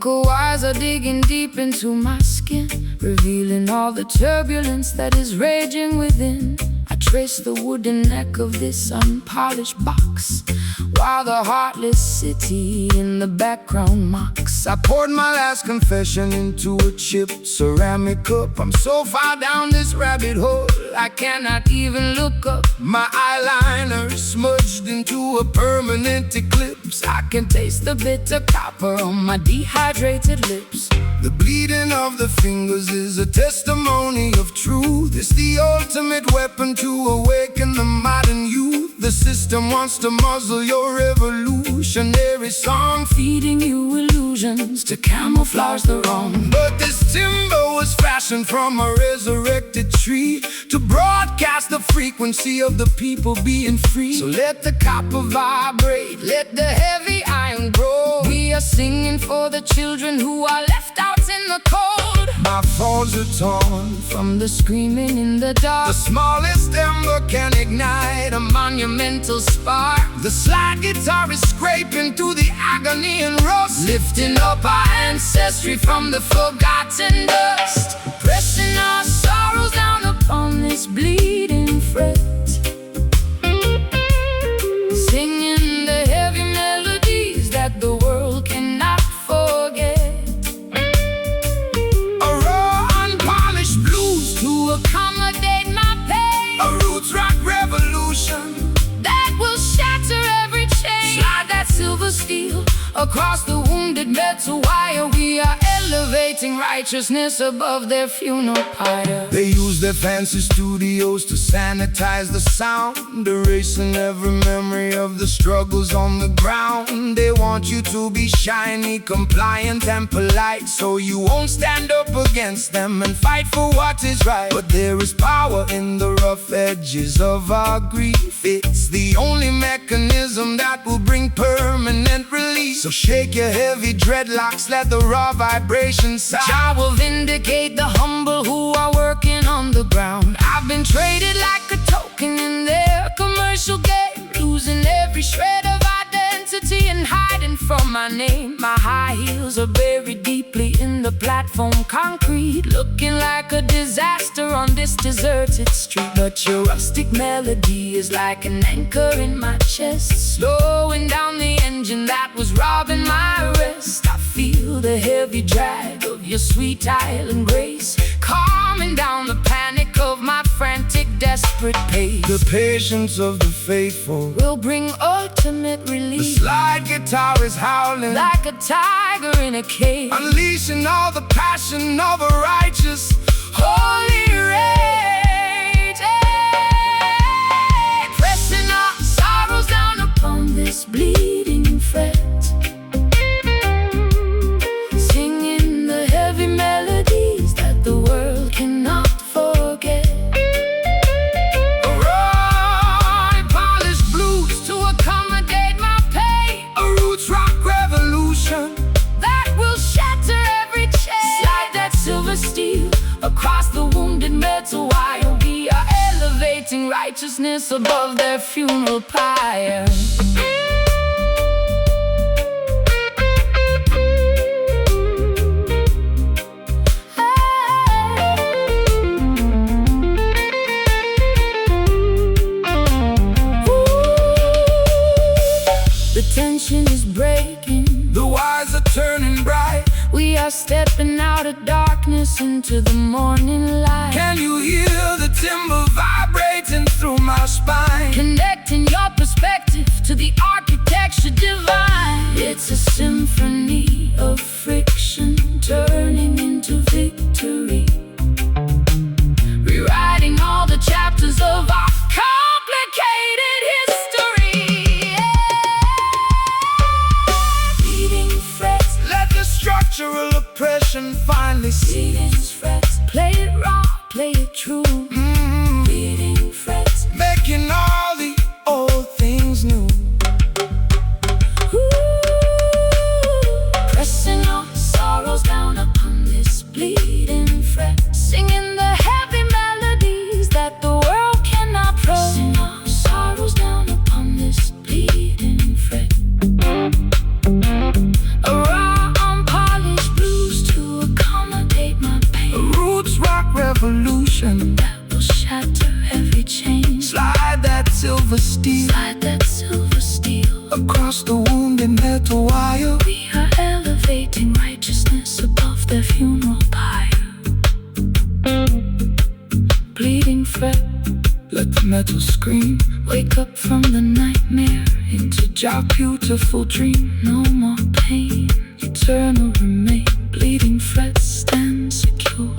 Vocal wires are digging deep into my skin, revealing all the turbulence that is raging within. I trace the wooden neck of this unpolished box, while the heartless city in the background mocks. I poured my last confession into a chipped ceramic cup. I'm so far down this rabbit hole, I cannot even look up. My eyeliner is smudged into a permanent eclipse. I can taste the bitter copper on my dehydrated lips. The bleeding of the fingers is a testimony of truth. It's the ultimate weapon to awaken the modern youth. The system wants to muzzle your revolutionary song, feeding you illusions to camouflage the wrong. But this timber was fashioned from a resurrected tree to broadcast the frequency of the people being free. So let the copper vibrate, let the heavy iron grow. We are singing for the children who are left out in the cold. My thoughts are torn from the screaming in the dark. The smallest ember can ignite a monumental spark. The slide guitar is scraping through the agony and rust, lifting up our ancestry from the forgotten dust, pressing our sorrows down upon this bleeding fret, singing the heavy melodies that the world cannot forget. A raw, unpolished blues to accommodate my pain, a roots rock revolution that will shatter every chain. Slide that silver steel across the wounded metal wire. We are elevating righteousness above their funeral pyre. They use their fancy studios to sanitize the sound, erasing every memory of the struggles on the ground. They want you to be shiny, compliant and polite, so you won't stand up against them and fight for what is right. But there is power in the rough edges of our grief. It's the only mechanism that will bring permanent relief. So shake your heavy dreadlocks, let the raw vibrations sound. I will vindicate the humble who are working on the ground. I've been traded like a token in their commercial game, losing every shred of identity and hiding from my name. My high heels are buried deeply in the platform concrete, looking like a disaster on this deserted street. But your rustic melody is like an anchor in my chest, slowing down the engine that was robbing my rest. I feel the heavy drag of your sweet island grace, calming down the panic of my frantic, desperate pace. The patience of the faithful will bring ultimate relief. The slide guitar is howling like a tiger in a cage, unleashing all the passion of a righteous, holy rage. Pressing our sorrows down upon this bleeding fret, singing the heavy melodies that the world cannot forget. Steel across the wounded metal wire. We are elevating righteousness above their funeral pyre. The tension is breaking, the wires are turning bright. We are stepping out of darkness into the morning light. Can you hear the timber vibrating through my spine, connecting your perspective to the architecture divine? It's a symphony of friction turning into victory, rewriting all the chapters of our complicated history. Beating frets, let the structural oppression finally cease. Frets, play it raw, play it true. Beating frets, making all the old things new. Pressing our sorrows down upon this bleeding fret, singing the heavy melodies that the world cannot press. Pressing our sorrows down upon this bleeding fret. A raw, unpolished across the wounded metal wire. We are elevating righteousness above their funeral pyre. Bleeding fret, let the metal scream. wake up from the nightmare into Your beautiful dream. no more pain. Eternal remain, bleeding fret, stand secure.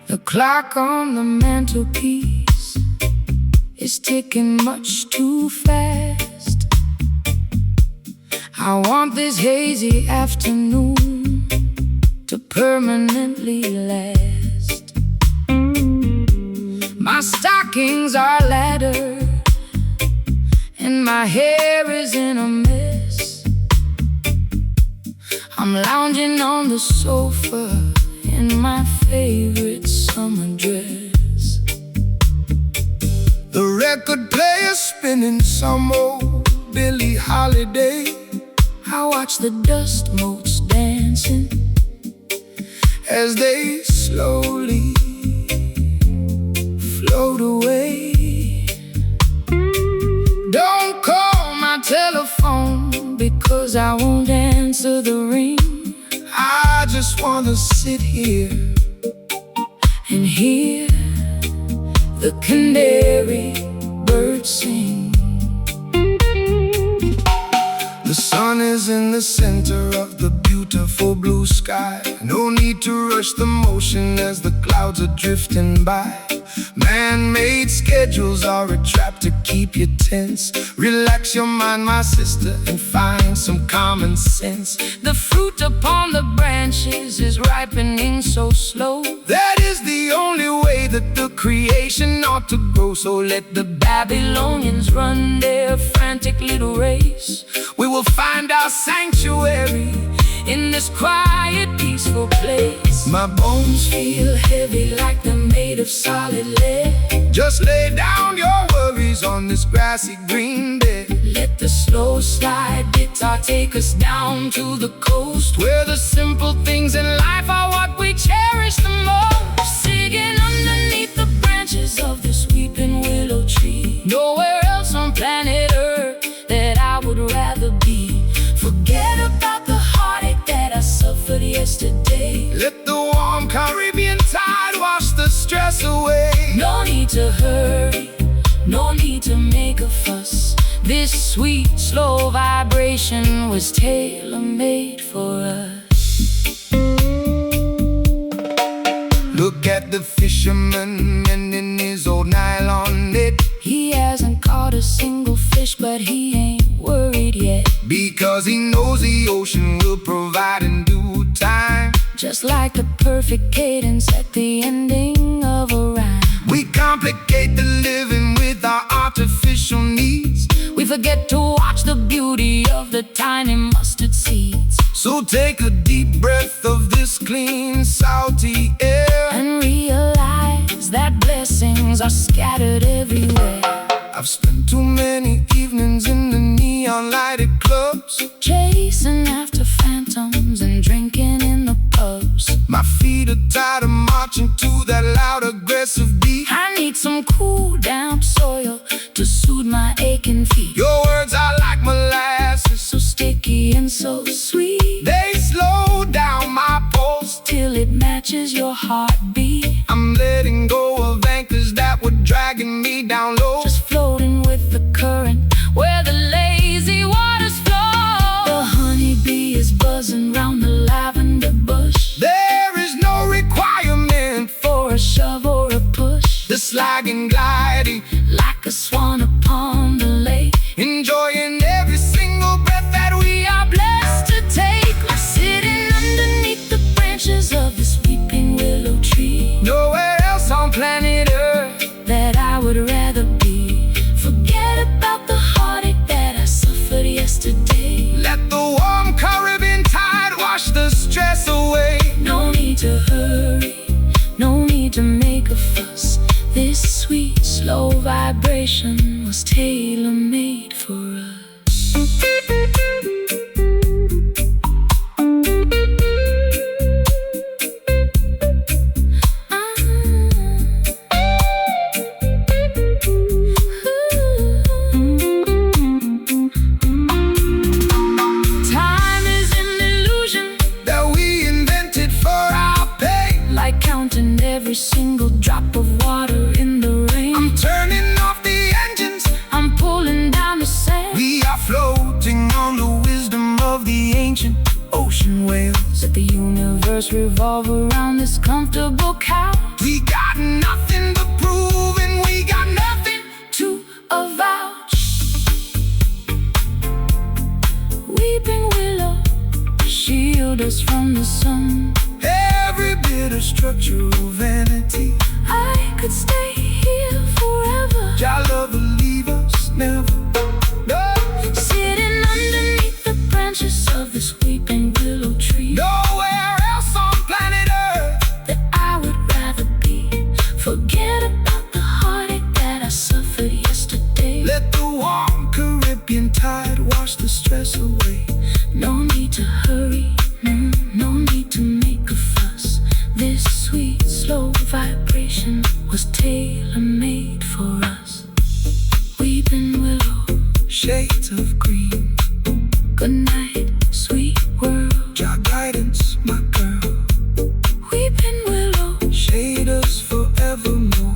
The clock on the mantelpiece is ticking much too fast. I want this hazy afternoon to permanently last. My stockings are laddered and my hair is in a mess. I'm lounging on the sofa in my favorite summer dress. The record player spinning some old Billie Holiday. I watch the dust motes dancing as they slowly float away. Don't call my telephone because I won't answer the ring. I just wanna sit here and hear the canary birds sing. The sun is in the center of the beautiful blue sky. No need to rush the motion as the clouds are drifting by. Man-made schedules are a trap to keep you tense. Relax your mind, my sister, and find some common sense. The fruit upon the branches is ripening so slow. That is the only way that the creation ought to grow. So let the Babylonians run their frantic little race. we will find our sanctuary In this quiet, peaceful place, My bones feel heavy like they're made of solid lead. just lay down your worries on this grassy green bed, Let the slow slide guitar take us down to the coast, where the simple things in life are what we cherish the most. singing underneath the branches of this weeping willow tree. Nowhere else on planet Earth that I would rather be. Forget about the heartache that I suffered yesterday. Let the warm Caribbean tide wash the stress away. No need to hurry, no need to make a fuss. This sweet, slow vibration was tailor-made for us. Look at the fisherman mending his old nylon net, He hasn't caught a single fish, but he ain't worried yet. because he knows the ocean will provide in due time. Just like the perfect cadence at the ending of a rhyme. We complicate the living with our artificial needs, We forget to watch the beauty of the tiny mustard seeds. so take a deep breath of this clean, salty air. And realize that blessings are scattered everywhere. I've spent too many evenings in the neon lighted clubs, Chasing after phantoms and drinking in the pubs. my feet are tired of marching to that loud aggressive beat. I need some cool, damp soil to soothe my aching feet. Your words are like molasses, So sticky and so sweet, they slow down my pulse. till it matches your heartbeat. I'm letting go of anchors that were dragging me down low. Just floating with the current where the lazy waters flow. The honeybee is buzzing round the lavender bush. There is no requirement For a shove or a push, the sliding gliding. like a swan upon the lake. away. No need to hurry, no need to make a fuss. This sweet, slow vibration was tailor-made for us. Time is an illusion that we invented for our pain. Like counting every single drop of water in the rain. I'm turning off the engines, I'm pulling down the sand. we are floating on the wisdom of the ancient ocean waves. Let the universe revolve around this comfortable couch. We got nothing to prove and we got nothing To avouch. Weeping willow, shield us from the sun. every bit of structural vanity. I could stay here forever, Your love will leave us never. No, sitting underneath the branches of this weeping willow tree. nowhere else on planet Earth. That I would rather be. Forget about the heartache that I suffered yesterday. Let the warm Caribbean tide wash the stress away. No need to hurry, no need to make a fuss. This sweet, slow vibration was tailor-made for us. Weeping willow, Shades of green, good night, sweet world. your guidance, my girl. Weeping willow, Shade us forevermore.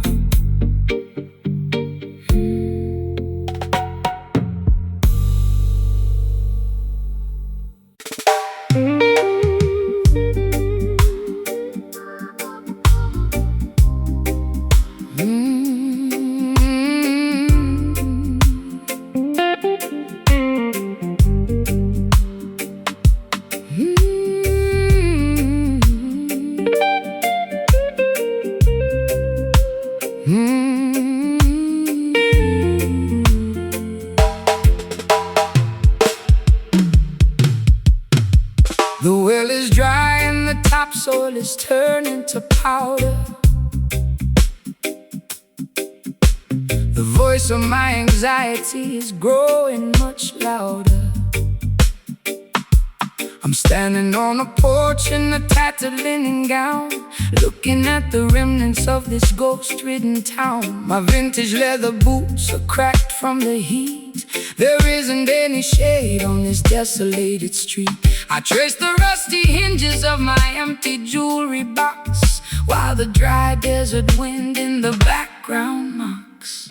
The well is dry and the topsoil is turning to powder. The voice of my anxiety is growing much louder. I'm standing on a porch in a tattered linen gown, looking at the remnants of this ghost-ridden town. My vintage leather boots are cracked from the heat. There isn't any shade on this desolated street. I trace the rusty hinges of my empty jewelry box, while the dry desert wind in the background mocks.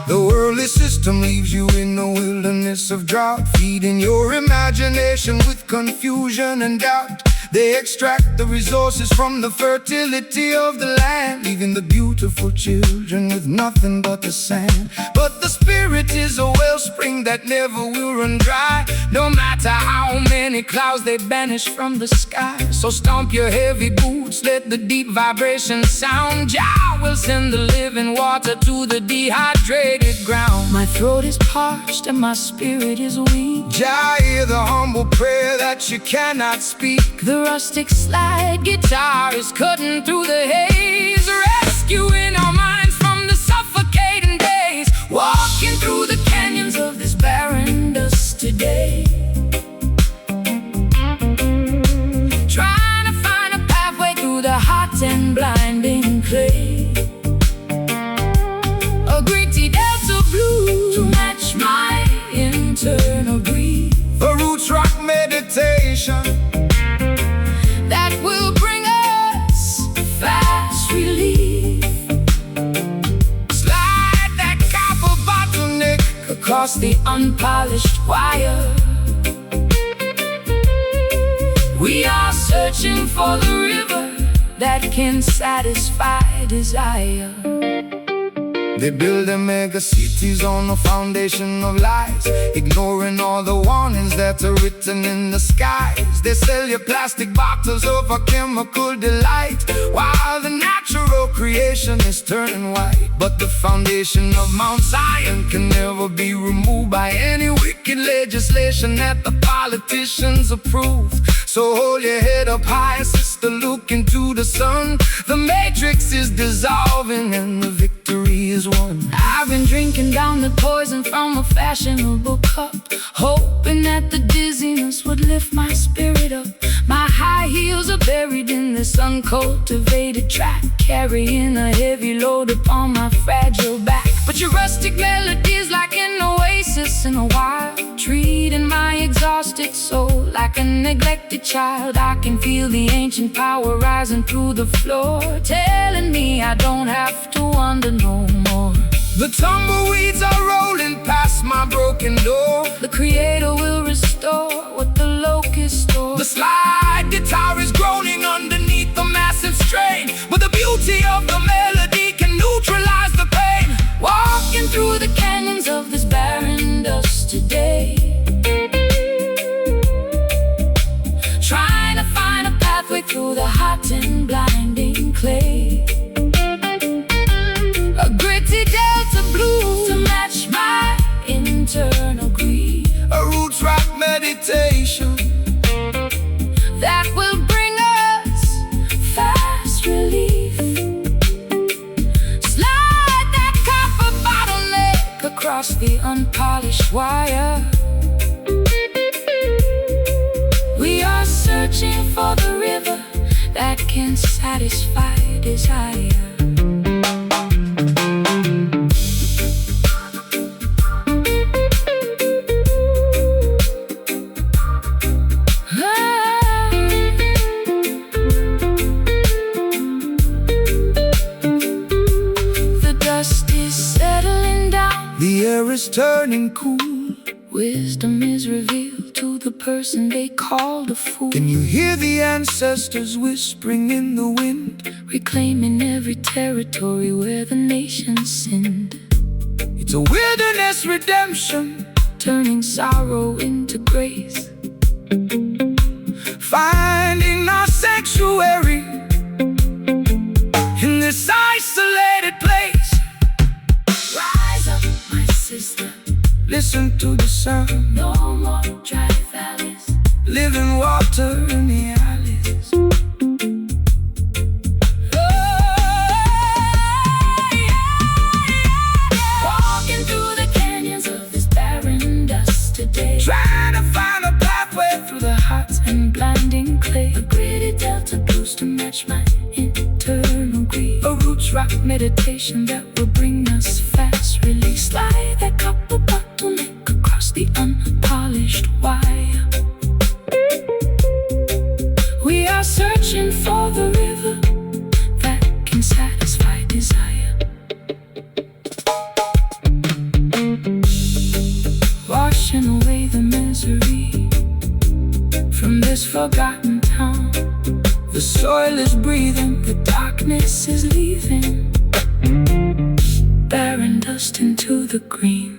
The worldly system leaves you in a wilderness of drought, feeding your imagination with confusion and doubt. They extract the resources from the fertility of the land, leaving the beautiful children with nothing but the sand. But the spirit is a wellspring that never will run dry, no matter how many clouds they banish from the sky. So stomp your heavy boots, let the deep vibration sound. Jah will send the living water to the dehydrated ground. My throat is parched and my spirit is weak. Jah, hear the humble prayer that you cannot speak. The rustic slide guitar is cutting through the haze, rescuing our minds from the suffocating days. Walking through the canyons of this barren dust today, trying to find a pathway through the hot and blinding clay. A gritty delta blue to match my internal grief. A roots rock meditation That will bring us fast relief. slide that copper bottleneck Across the unpolished wire, we are searching for the river that can satisfy desire. They build their mega cities on a foundation of lies, ignoring all the warnings that are written in the skies. They sell you plastic bottles of a chemical delight, while the natural creation is turning white, but the foundation of Mount Zion can never be removed by any wicked legislation that the politicians approve. So hold your head up high, sister, look into the sun. The matrix is dissolving and the victory is won. I've been drinking down the poison from a fashionable cup, hoping that the dizziness would lift my spirit up. My high heels are buried in this uncultivated track, carrying a heavy load upon my fragile back. But your rustic melodies like an oasis in a wild, treating my exhausted soul like a neglected child. I can feel the ancient power rising through the floor, telling me I don't have to wonder no more. The tumbleweeds are rolling past my broken door. The creator will restore what the locust stole. The slide guitar is groaning underneath the massive strain, but the beauty of the melody can neutralize the pain. Walking through the canyons of this barren dust today, trying to find a pathway through the hot and blinding clay. A gritty delta blues to match my internal greed. A roots rock meditation that will bring us fast relief. Slide that copper bottleneck across the unpolished wire. We are searching for the river that can satisfy desire. Is turning cool. Wisdom is revealed to the person they called a fool. Can you hear the ancestors whispering in the wind, reclaiming every territory where the nations sinned? It's a wilderness redemption, turning sorrow into grace, finding our sanctuary in this isolated place. Rise up, my sister, listen to the sound. No more dry valleys, living water in the alleys. Walking through the canyons of this barren dust today, trying to find a pathway through the hot and blinding clay. A gritty delta blues to match my internal greed. A roots rock meditation that will bring us fast release. Slide that copper bottleneck across the unpolished wire. We are searching for the river that can satisfy desire. Washing away the misery from this forgotten town. The soil is breathing, the darkness is leaving, barren dust into the green.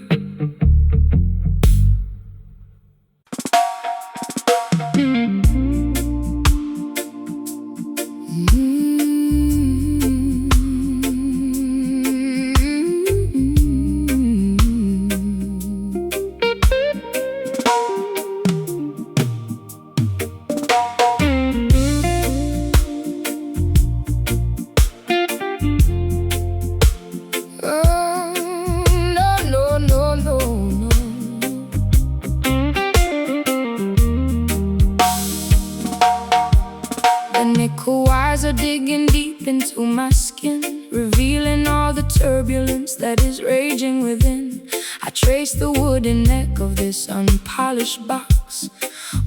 Digging deep into my skin, revealing all the turbulence that is raging within. I trace the wooden neck of this unpolished box,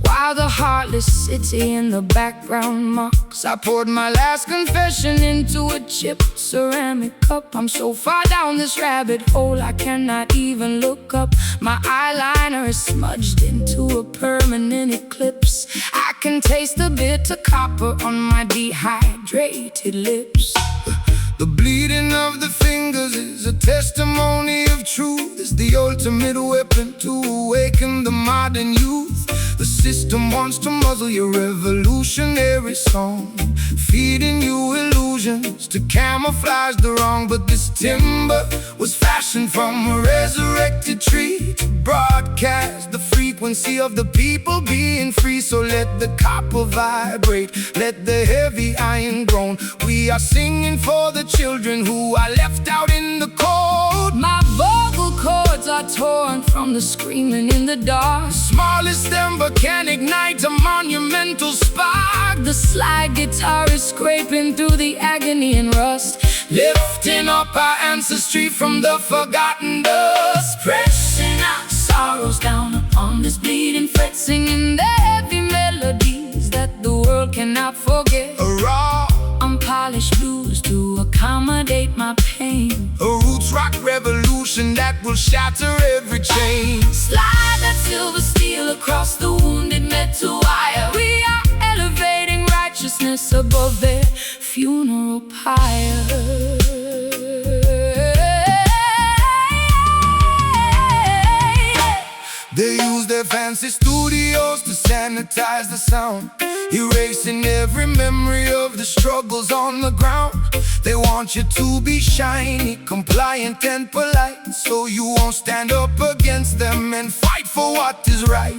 while the heartless city in the background mocks. I poured my last confession into a chipped ceramic cup. I'm so far down this rabbit hole I cannot even look up. My eyeliner is smudged into a permanent eclipse. I can taste the bitter copper on my dehydrated lips. The bleeding of the fingers is a testimony of truth. It's the ultimate weapon to awaken the modern youth. The system wants to muzzle your revolutionary song, feeding you illusions illusions to camouflage the wrong. But this timber was fashioned from a resurrected tree to broadcast the frequency of the people being free. So let the copper vibrate, let the heavy iron groan. We are singing for the children who are left out in the cold. My vocal cords are torn from the screaming in the dark. The smallest ember can ignite a monumental spark. The slide guitar is scraping through the agony and rust, lifting up our ancestry from the forgotten dust. pressing our sorrows down upon this bleeding fret, singing the heavy melodies that the world cannot forget. A raw, unpolished blues to accommodate my pain. a roots rock revolution that will shatter every chain. Slide that silver steel across the wounded metal wire. We are elevating righteousness above their funeral pyre. They use their fancy studios to sanitize the sound, erasing every memory of the struggles on the ground. They want you to be shiny, compliant and polite, so you won't stand up against them and fight for what is right.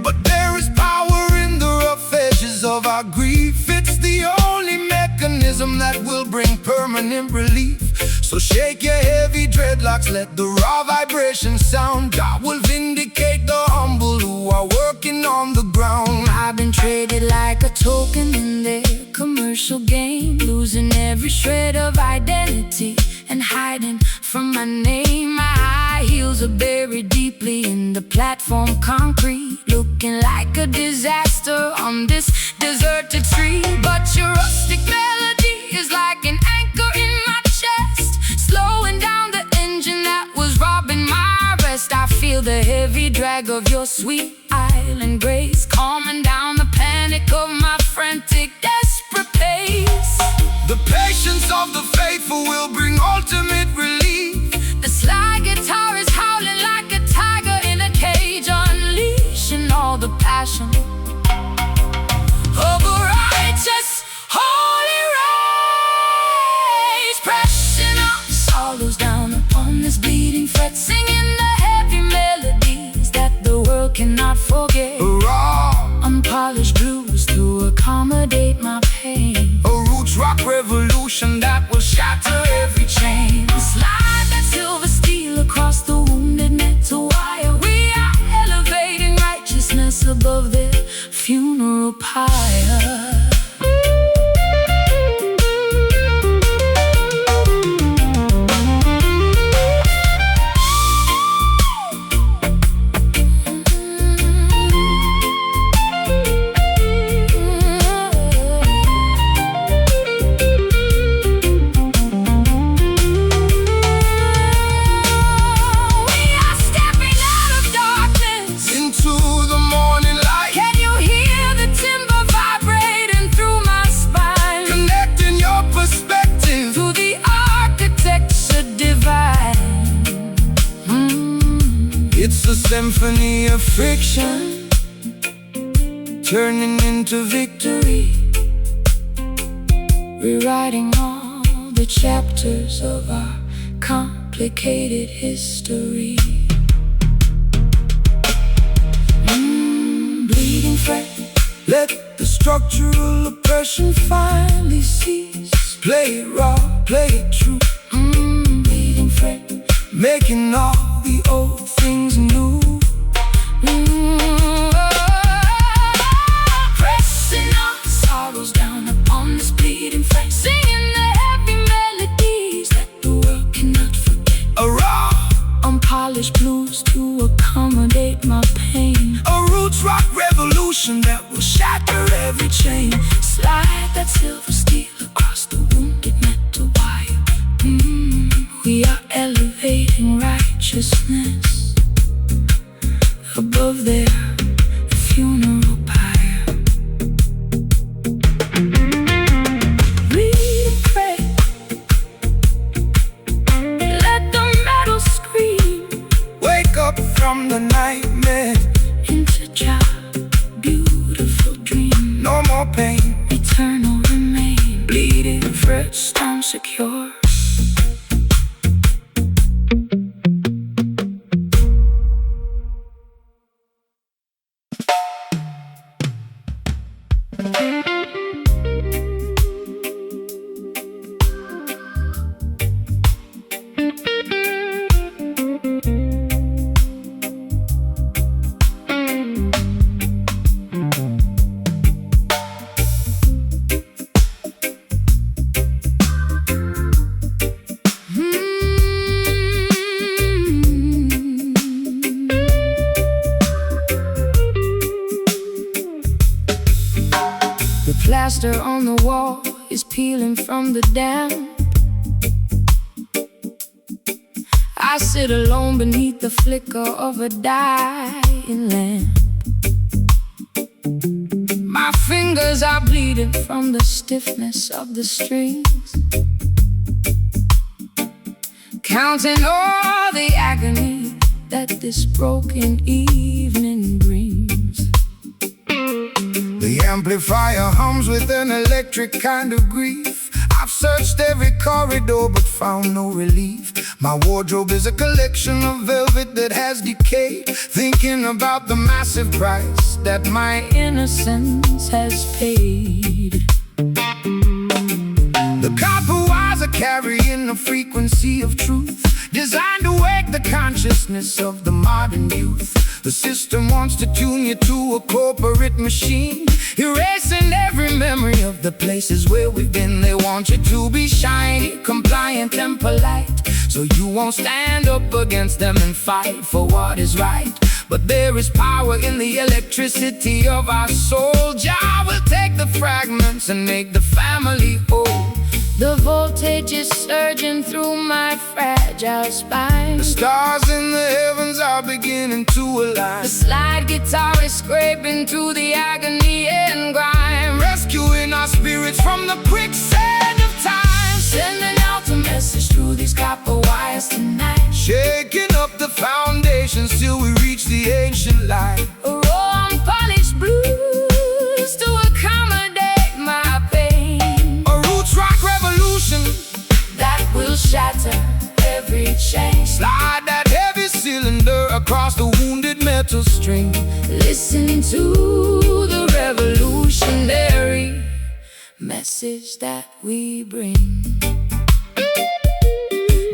But there is power in the rough edges of our grief. It's the only mechanism that will bring permanent relief. So shake your heavy dreadlocks, let the raw vibration sound. God will vindicate the humble who are working on the ground. I've been traded like a token in their commercial game, losing every shred of identity and hiding from my name. My high heels are buried deeply in the platform concrete, looking like a disaster on this deserted tree. But your rustic melody is like an anchor in my chest, slowing down the engine that was robbing my rest. I feel the heavy drag of your sweet island grace, calming down the panic of my frantic, desperate pace. The patience of the faithful will bring ultimate relief. The slide guitar is howling like a tiger in a cage, unleashing all the passion of a righteous, holy race. Pressing our sorrows down upon this bleeding fret, singing the heavy melodies that the world cannot forget. Raw, unpolished blues to accommodate my pain. a roots rock revolution that will shatter every chain. Slide that silver steel across the wounded metal wire. We are elevating righteousness above their funeral pyre. It's a symphony of friction, turning into victory, rewriting all the chapters of our complicated history. Bleeding fret, let the structural oppression finally cease. Play it raw, play it true, bleeding fret, making all the old things new. pressing our sorrows down upon this bleeding fret, singing the heavy melodies that the world cannot forget. A raw, unpolished blues to accommodate my pain. a roots rock revolution that will shatter every chain. Slide that silver steel across the wounded metal wire. We are elevating righteousness above their funeral pyre. Read and pray, let the metal scream. Wake up from the nightmare, Into child, beautiful dream. no more pain. Eternal remain. Bleeding frets secure. Plaster on the wall is peeling from the damp. I sit alone beneath the flicker of a dying lamp. My fingers are bleeding from the stiffness of the strings, counting all the agony that this broken evening brings. The amplifier hums with an electric kind of grief. I've searched every corridor but found no relief. My wardrobe is a collection of velvet that has decayed, thinking about the massive price that my innocence has paid. The copper wires are carrying a frequency of truth, designed to wake the consciousness of the modern youth. The system wants to tune you to a corporate machine, erasing every memory of the places where we've been. They want you to be shiny, compliant and polite, so you won't stand up against them and fight for what is right. But there is power in the electricity of our soul. Jah will take the fragments and make the family whole. The voltage is surging through my fragile spine. The stars in the heavens are beginning to align. The slide guitar is scraping through the agony and grime, rescuing our spirits from the quicksand of time. Sending out a message through these copper wires tonight, shaking up the foundations till we reach the ancient light. A raw unpolished blues to accommodate my pain. A roots rock revolution that will shatter every chain. Slide that heavy cylinder across the wounded metal string. Listen to the revolutionary message that we bring.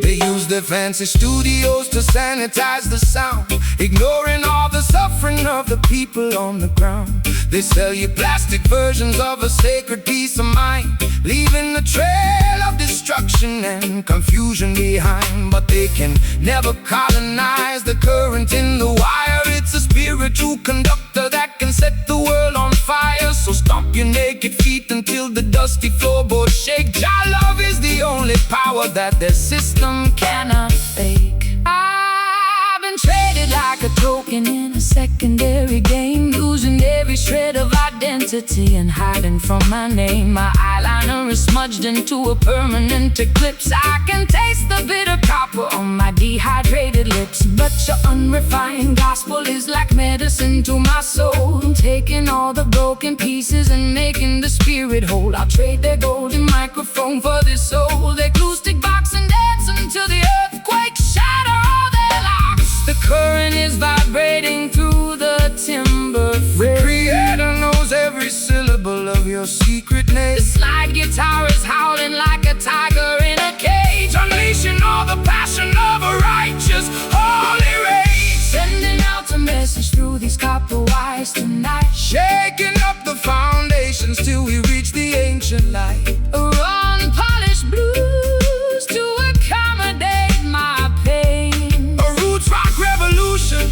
They use their fancy studios to sanitize the sound, ignoring all the suffering of the people on the ground. They sell you plastic versions of a sacred peace of mind, leaving a trail of destruction and confusion behind. But they can never colonize the current in the wire. It's a spiritual conductor that can set the world on fire. So stomp your naked feet until the dusty floorboards shake. Jah love is the only power that their system cannot fake. I've been traded like a token in a secondary game, losing every shred of identity and hiding from my name. My eyeliner is smudged into a permanent eclipse. I can taste the bitter copper on my dehydrated lips. But your unrefined gospel is like medicine to my soul, taking all the broken pieces and making the spirit whole. I'll trade their golden microphone for this old acoustic box and dance until the earthquake shatter all their locks. The current is vibrating through the timber frame. The Creator knows every syllable of your secret name. The slide guitar is howling like a tiger in a cage, unleashing all the passion of a righteous holy rage. Sending out a message through these copper wires tonight, shaking up the foundations till we reach the ancient light. A raw unpolished blues to accommodate my pain. A roots rock revolution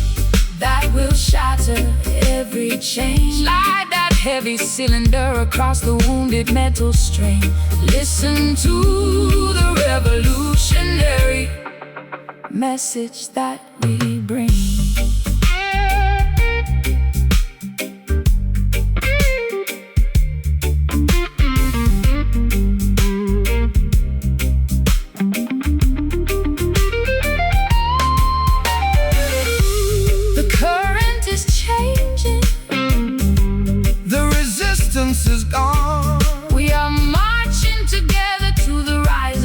that will shatter every chain. Slide that heavy cylinder across the wounded metal string. Listen to the revolutionary message that we bring. Is gone. We are marching together to the rise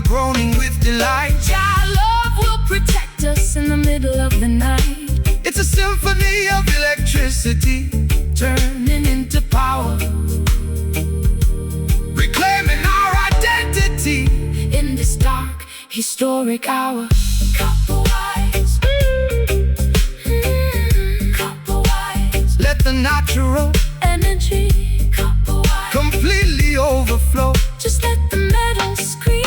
groaning with delight. Jah love will protect us in the middle of the night. It's a symphony of electricity, turning into power, reclaiming our identity in this dark, historic hour. Copper wise, copper wise. Let the natural energy, copper wise, completely overflow. Just let the metal scream.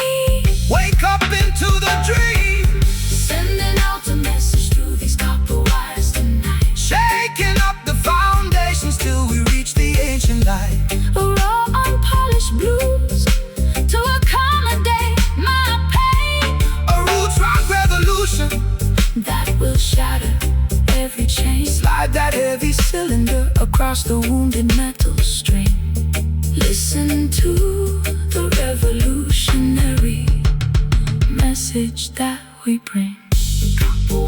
Wake up into the dream, sending out a message through these copper wires tonight. Shaking up the foundations till we reach the ancient light. A raw, unpolished blues to accommodate my pain. A roots rock revolution that will shatter every chain. Slide that heavy cylinder across the wounded metal string. Listen to the revolutionary message that we bring. Copper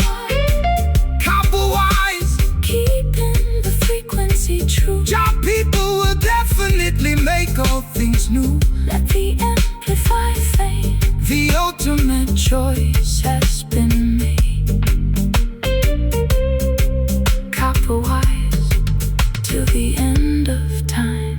wise, keeping the frequency true. Jah people will definitely make all things new. Let the amplified fade. The ultimate choice has been made. Copper wise till the end of time.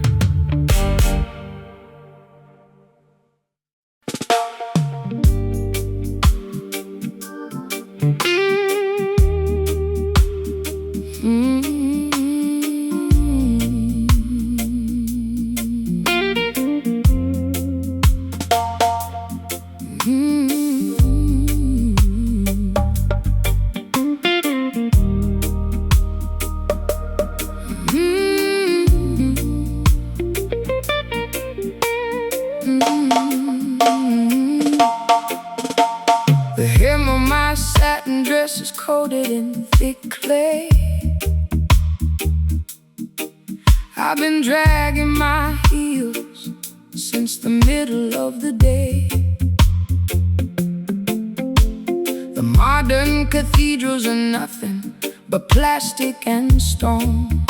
The hem of my satin dress is coated in thick clay. I've been dragging my heels since the middle of the day. The modern cathedrals are nothing but plastic and stone,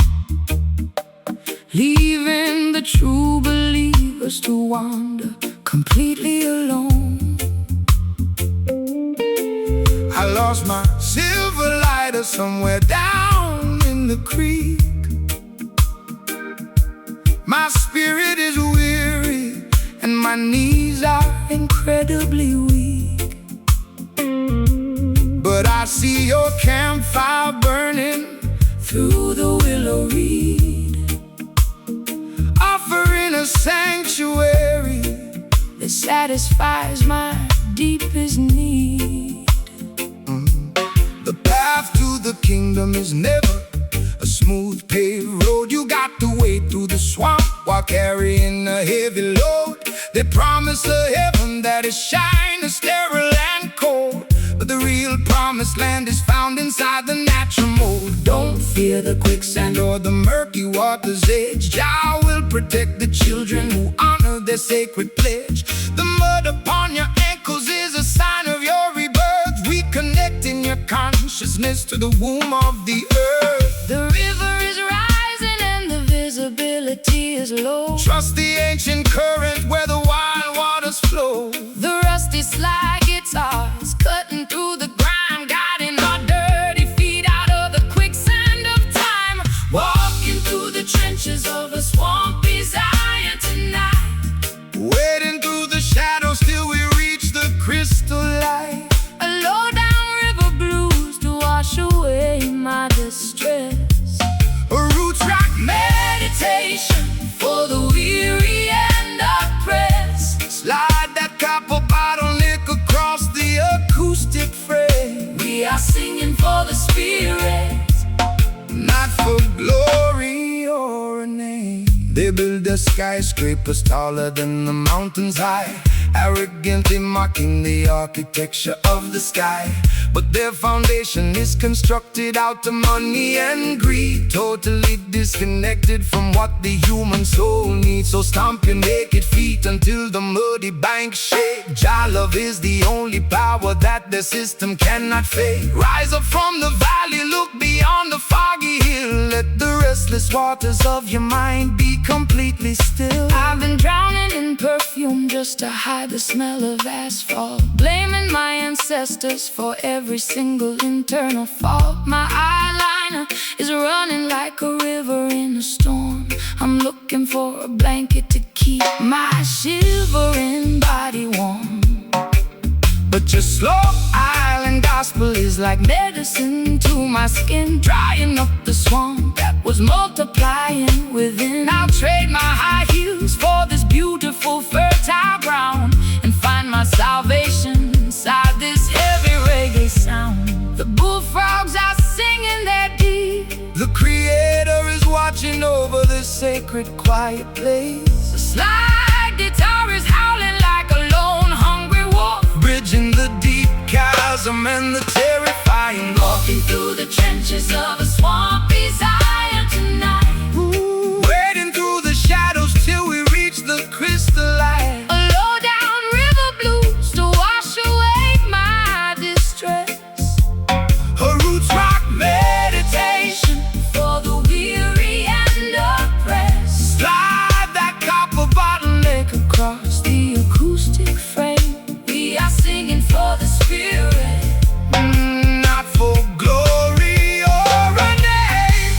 leaving the true believers to wander completely alone. I lost my silver lighter somewhere down in the creek. My spirit is weary and my knees are incredibly weak. But I see your campfire burning through the willow reed, offering a sanctuary that satisfies my deepest need. The path to the kingdom is never a smooth paved road. You got to wade through the swamp while carrying a heavy load. They promise a heaven that is shiny, sterile and cold, but the real promised land is found inside the natural mold. Don't fear the quicksand or the murky water's edge. Jah will protect the children who honor their sacred pledge. The mud upon your ankles is a sign of your rebirth, reconnecting your consciousness to the womb of the earth. The river is rising and the visibility is low. Trust the ancient current where the wild waters flow. The rusty slide guitars cutting through the grime, guiding our dirty feet out of the quicksand of time. Walking through the trenches of a swampy Zion tonight, wading through the shadows till we reach the crystal light. A low down river blues to wash away my distress. A roots rock meditation for the weary and oppressed. Slide that copper bottleneck across the acoustic frame. We are singing for the spirit, not for glory or a name. They build the skyscrapers taller than the mountains high, arrogantly mocking the architecture of the sky. But their foundation is constructed out of money and greed, totally disconnected from what the human soul needs. So stomp your naked feet until the muddy banks shake. Jah love is the only power that the system cannot fake. Rise up from the valley, look beyond the foggy hill. Let the restless restless waters of your mind, be completely still. I've been drowning in perfume just to hide the smell of asphalt, blaming my ancestors for every single internal fault. My eyeliner is running like a river in a storm. I'm looking for a blanket to keep my shivering body warm. But your slow island gospel is like medicine to my skin, drying up the swamp that was multiplying within. I'll trade my high heels for this beautiful fertile ground, and find my salvation inside this heavy reggae sound. The bullfrogs are singing their deep. The Creator is watching over this sacred quiet place. The slide guitar is howling like a lone hungry wolf, bridging the deep chasm and the terrifying gulf. walking through the trenches of a swampy Zion tonight. Wading through the shadows till we reach the crystal light. A low down river blues to wash away my distress. A roots rock meditation For the weary and oppressed, slide that copper bottleneck across the acoustic frame, we are singing for the spirit. not for glory or a name.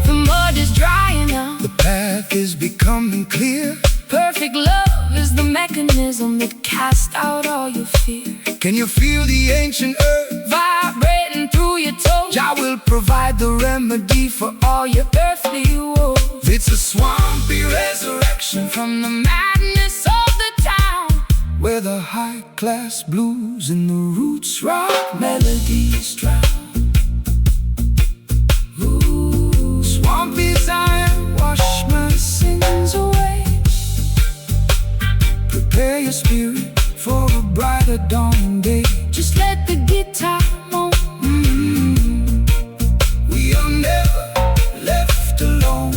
The mud is drying out. The path is becoming clear. Perfect love is the mechanism that casts out all your fear. Can you feel the ancient earth? Vibrating through your toes, Jah will provide the remedy for all your earthly woes. It's a swampy resurrection From the madness of the town, where the high-class blues and the roots rock melodies drown. ooh, Swampy Zion, wash my sins away. Prepare your spirit for a brighter dawning day. just let the guitar moan. We are never left alone.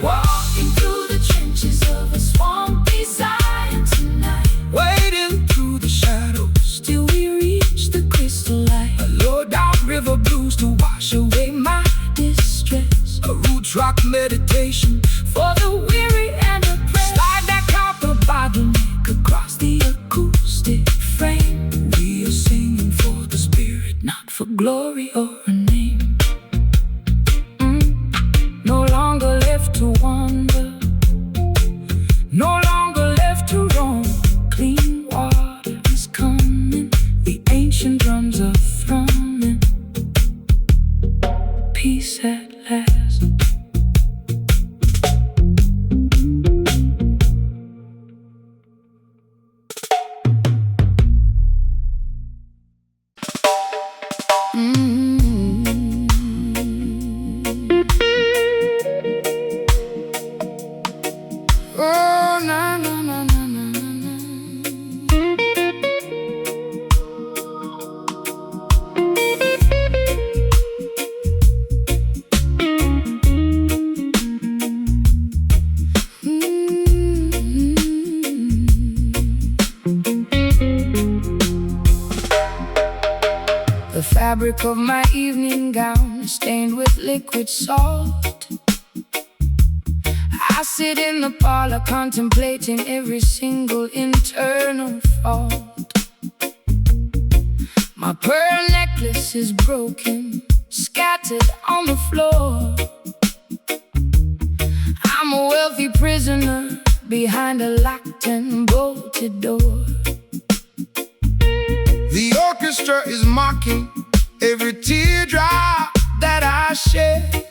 Walking through the trenches of a swampy Zion tonight, Wading through the shadows, till we reach the crystal light. a low-down river blues to wash away my Distress a roots rock meditation. for the weary and oppressed. Slide that copper bottleneck Across the acoustic frame, we are singing for the spirit, not for glory or a name. No longer left to wander, no longer left to roam. Clean water is coming, the ancient drums are thrumming. Peace at last. Oh, na na na na na na. The fabric of my evening gown is stained with liquid salt. I sit in the parlor contemplating every single internal fault. My pearl necklace is broken, scattered on the floor. I'm a wealthy prisoner behind a locked and bolted door. The orchestra is mocking every teardrop that I shed,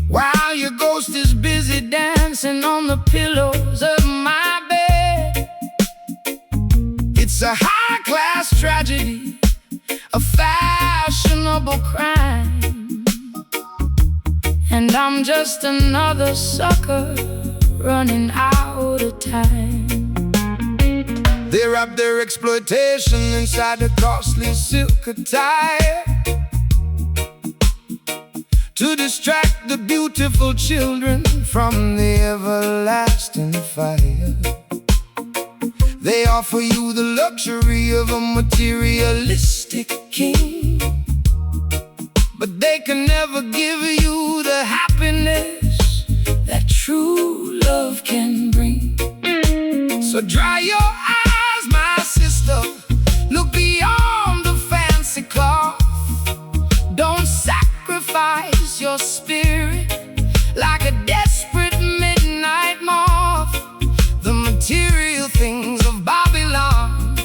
while your ghost is busy dancing on the pillows of my bed. It's a high-class tragedy, a fashionable crime, and I'm just another sucker running out of time. They wrap their exploitation inside a costly silk attire. to distract the beautiful children from the everlasting fire. They offer you the luxury of a materialistic king, but they can never give you the happiness that true love can bring. So dry your eyes, my sister, look beyond the fancy cloth. Don't sacrifice your spirit like a desperate midnight moth. The material things of Babylon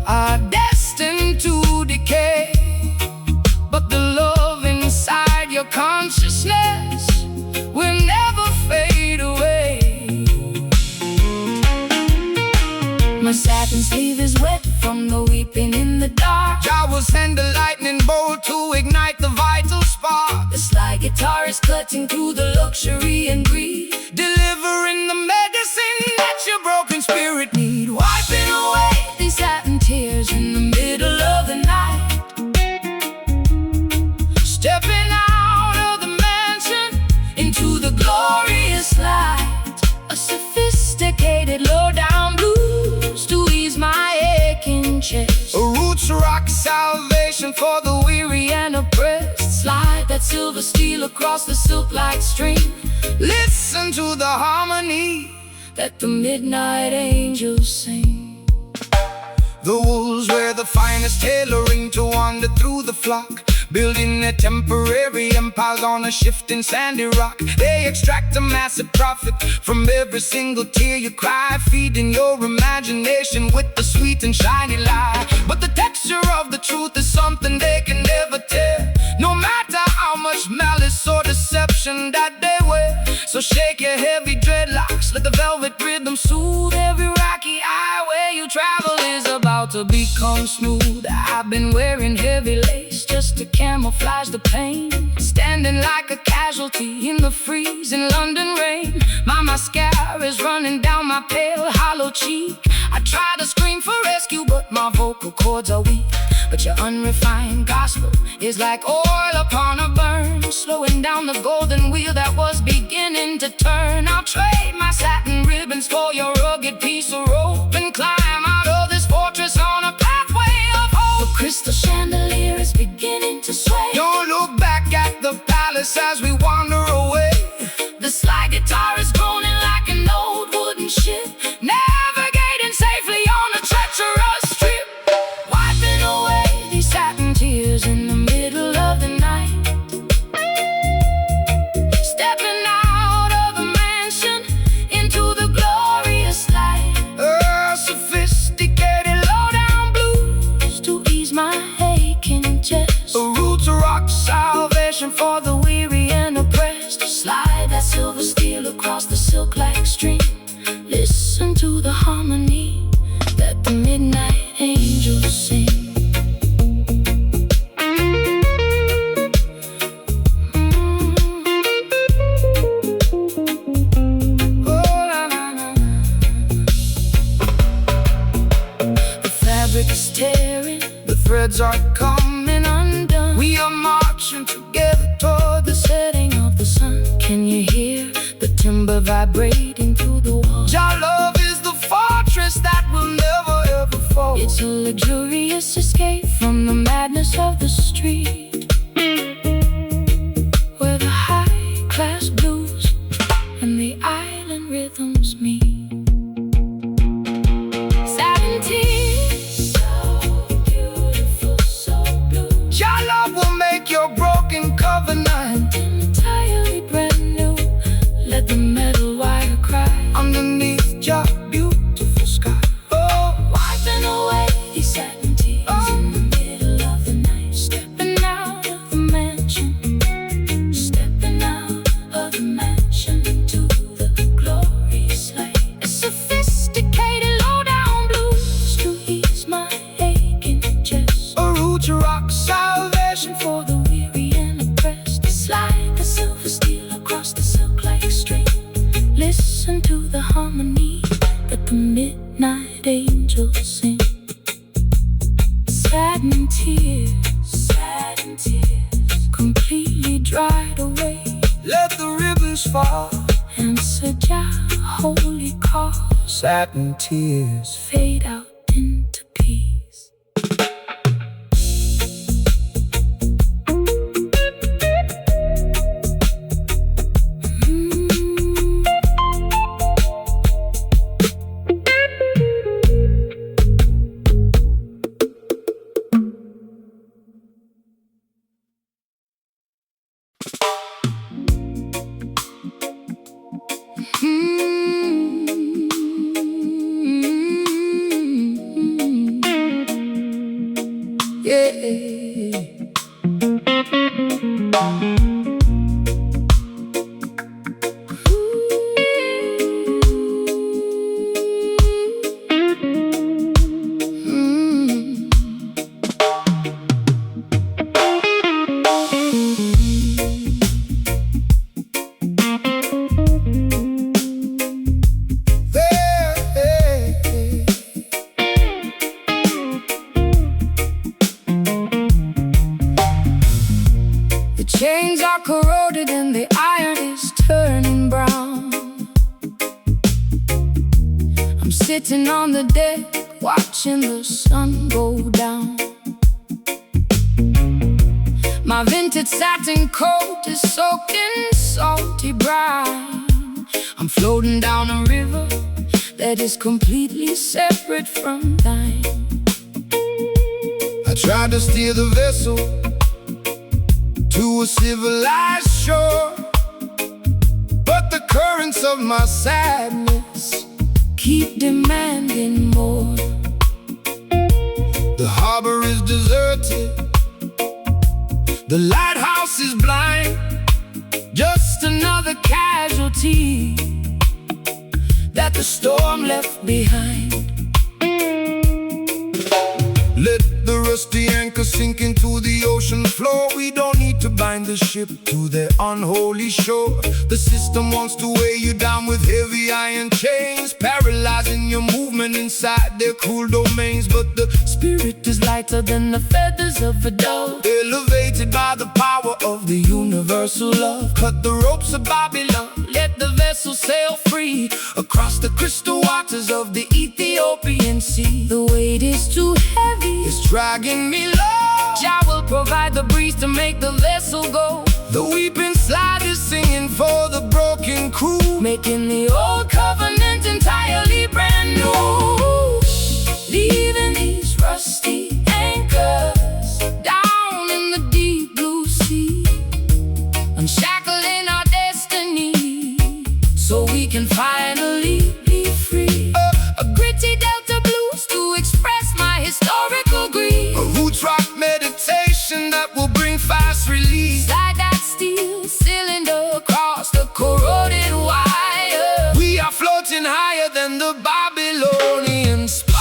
are destined to decay, but the love inside your consciousness will never fade away. My satin sleeve is wet from the weeping in the dark. Jah will send a lightning bolt to ignite the vital spark. The slide guitar is cutting through the luxury and greed, delivering the medicine that your broken spirit need. Wiping away these satin tears in the middle of the night. Stepping out of the mansion into the glorious light. A sophisticated low-down blues to ease my aching chest. A roots rock salvation for the weary and oppressed. Slide that silver steel across the silk-like string. Listen to the harmony that the midnight angels sing. The wolves wear the finest tailoring to wander through the flock, building their temporary empires on a shifting sandy rock. They extract a massive profit from every single tear you cry, feeding your imagination with the sweet and shiny lie. But the texture of the truth is something they can never tell, no matter how much malice or deception that they wear. So shake your heavy dreadlocks, let the velvet rhythm soothe every rocky highway you travel is about to become smooth. I've been wearing heavy lace just to camouflage the pain, standing like a casualty in the freezing London rain. My mascara is running down my pale hollow cheek. I try to scream for rescue, but my vocal cords are weak. But your unrefined gospel is like oil upon a burn, slowing down the golden wheel that was beginning to turn. I'll trade my satin ribbons for your rugged piece of rope and climb out of this fortress on a pathway of hope. The crystal chandelier is beginning to sway. Don't look back at the palace as we wander away. The slide guitar is groaning like an old wooden ship, navigating safely on a treacherous strip. Wiping away these satin tears in the middle of the night. Stepping out of the mansion into the glorious light. Sophisticated low-down blues to ease my aching chest. A roots rock salvation for the weary and oppressed. Slide that silver steel across the silk-like string. Listen to the harmony that the midnight angels sing. The fabric is tearing, the threads are coming undone. We are marching together toward the setting of the sun. Can you hear the timber vibrating through the walls? Your love is the fortress that will never ever fall. It's a luxurious escape from the madness of the street, where the high-class blues and the island rhythms meet. Satin tears, so beautiful, so blue. Your love will make your broken covenant entirely brand new. Let the metal wire cry underneath your beautiful sky. Oh, wiping away these satin tears in the middle of the night. Stepping out of the mansion, stepping out of the mansion into the glorious light. A sophisticated low-down blues to ease my aching chest. A roots rock salvation for the weary and oppressed. Slide the silver steel across the silk-like string. Listen to the harmony that the midnight angels sing. Satin tears, completely dried away. tears fall. Answer Jah, holy call. Satin tears Fade out into peace. Chains are corroded and the iron is turning brown. I'm sitting on the deck, watching the sun go down. My vintage satin coat is soaked in salty brine. I'm floating down a river that is completely separate from thine. I tried to steer the vessel to a civilized shore, but the currents of my sadness keep demanding more. The harbor is deserted, the lighthouse is blind, Just another casualty that the storm left behind. let the rusty anchor sink into the ocean floor. We don't need to bind the ship to their unholy shore. The system wants to weigh you down with heavy iron chains, paralyzing your movement inside their cruel domains. But the Spirit is lighter than the feathers of a dove, elevated by the power of the universal love. Cut the ropes of Babylon, let the vessel sail free across the crystal waters of the Ethiopian sea. The weight is too heavy, It's dragging me low. Jah will provide the breeze to make the vessel go. The weeping slide is singing for the broken crew, Making the old covenant entirely brand new. Leaving these rusty anchors down in the deep blue sea, unshackling our destiny so we can finally be free. A gritty delta blues to express my historical grief. a roots rock meditation that will bring fast release. Slide that steel cylinder across the corroded wire. We are floating higher than the Babylonian spire.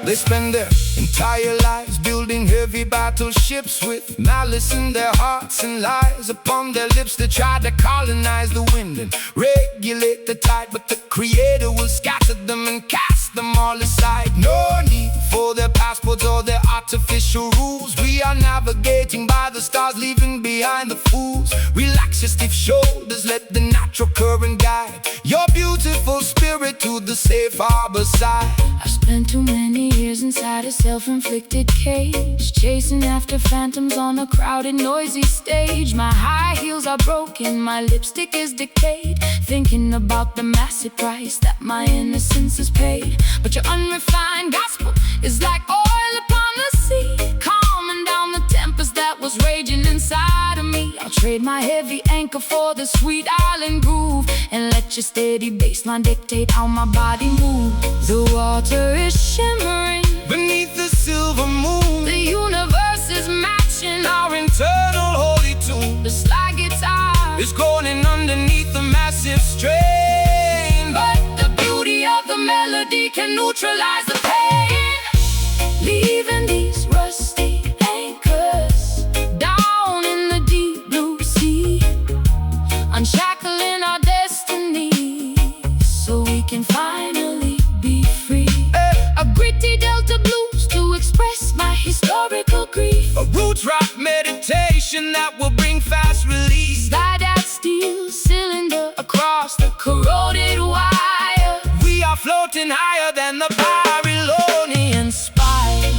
They spend their entire lives building heavy battleships with malice in their hearts and lies upon their lips. They try to colonize the wind and regulate the tide, but the Creator will scatter them and cast them all aside. No need for their passports or their artificial rules. We are navigating by the stars, leaving behind the fools. Relax your stiff shoulders, let the natural current guide your beautiful spirit to the safe harbor side. I've spent too many years inside a self-inflicted cage, chasing after phantoms on a crowded, noisy stage. My high heels are broken, my lipstick is decayed, thinking about the massive price that my innocence has paid. But your unrefined gospel is like oil upon the sea, calming down the tempest that was raging inside of me. I'll trade my heavy anchor for the sweet island groove, and let your steady bassline dictate how my body moves. The water is shimmering Beneath the silver moon, the universe is matching our internal holy tune the slide guitar. is groaning underneath the massive strain. But the beauty of the melody can neutralize the pain, leaving these rusty anchors down in the deep blue sea, unshackling our destiny so we can finally be free. A gritty delta blues to express my historical grief. A Babylonian spire.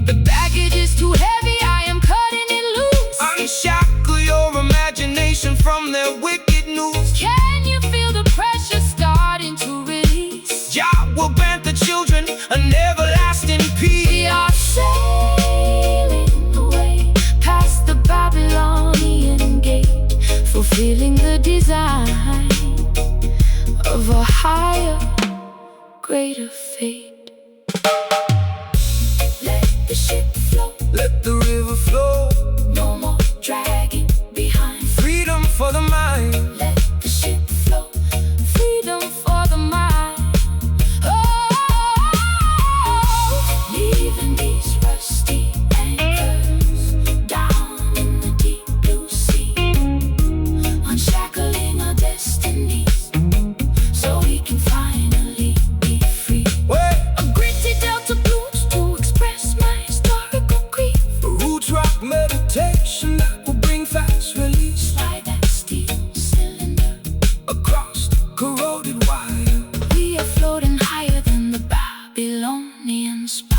The baggage is too heavy, I am cutting it loose. Unshackle your imagination from their wicked news. Can you feel the pressure starting to release? Jah will grant the children an everlasting peace. We are sailing away past the Babylonian gate, fulfilling the design of a higher, greater fate. Let the ship flow, Let the river flow. no more dragging behind. Freedom for the mind. Let the ship flow, freedom for the mind. Oh, leaving these rusty anchors down in the deep blue sea, unshackling our destinies so we can finally be free. Wait, A gritty delta blues to express my historical grief. roots rock meditation that will bring fast release. Slide that steel cylinder, Across the corroded wire. we are floating higher than the Babylonian spire.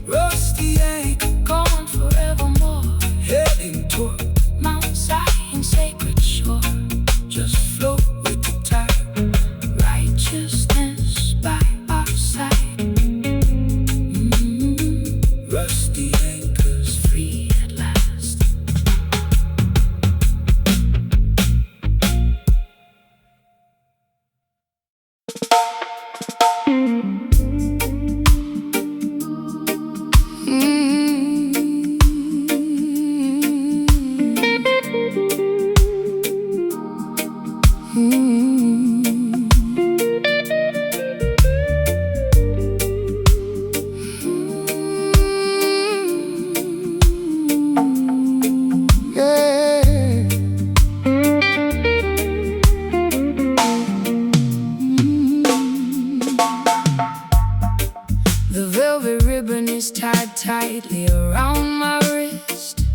Rusty anchor Gone forevermore, heading toward. Mount Zion sacred shore. Just float with the tide. Righteousness by our side, Rusty anchors. free at last. The velvet ribbon is tied tightly around my wrist.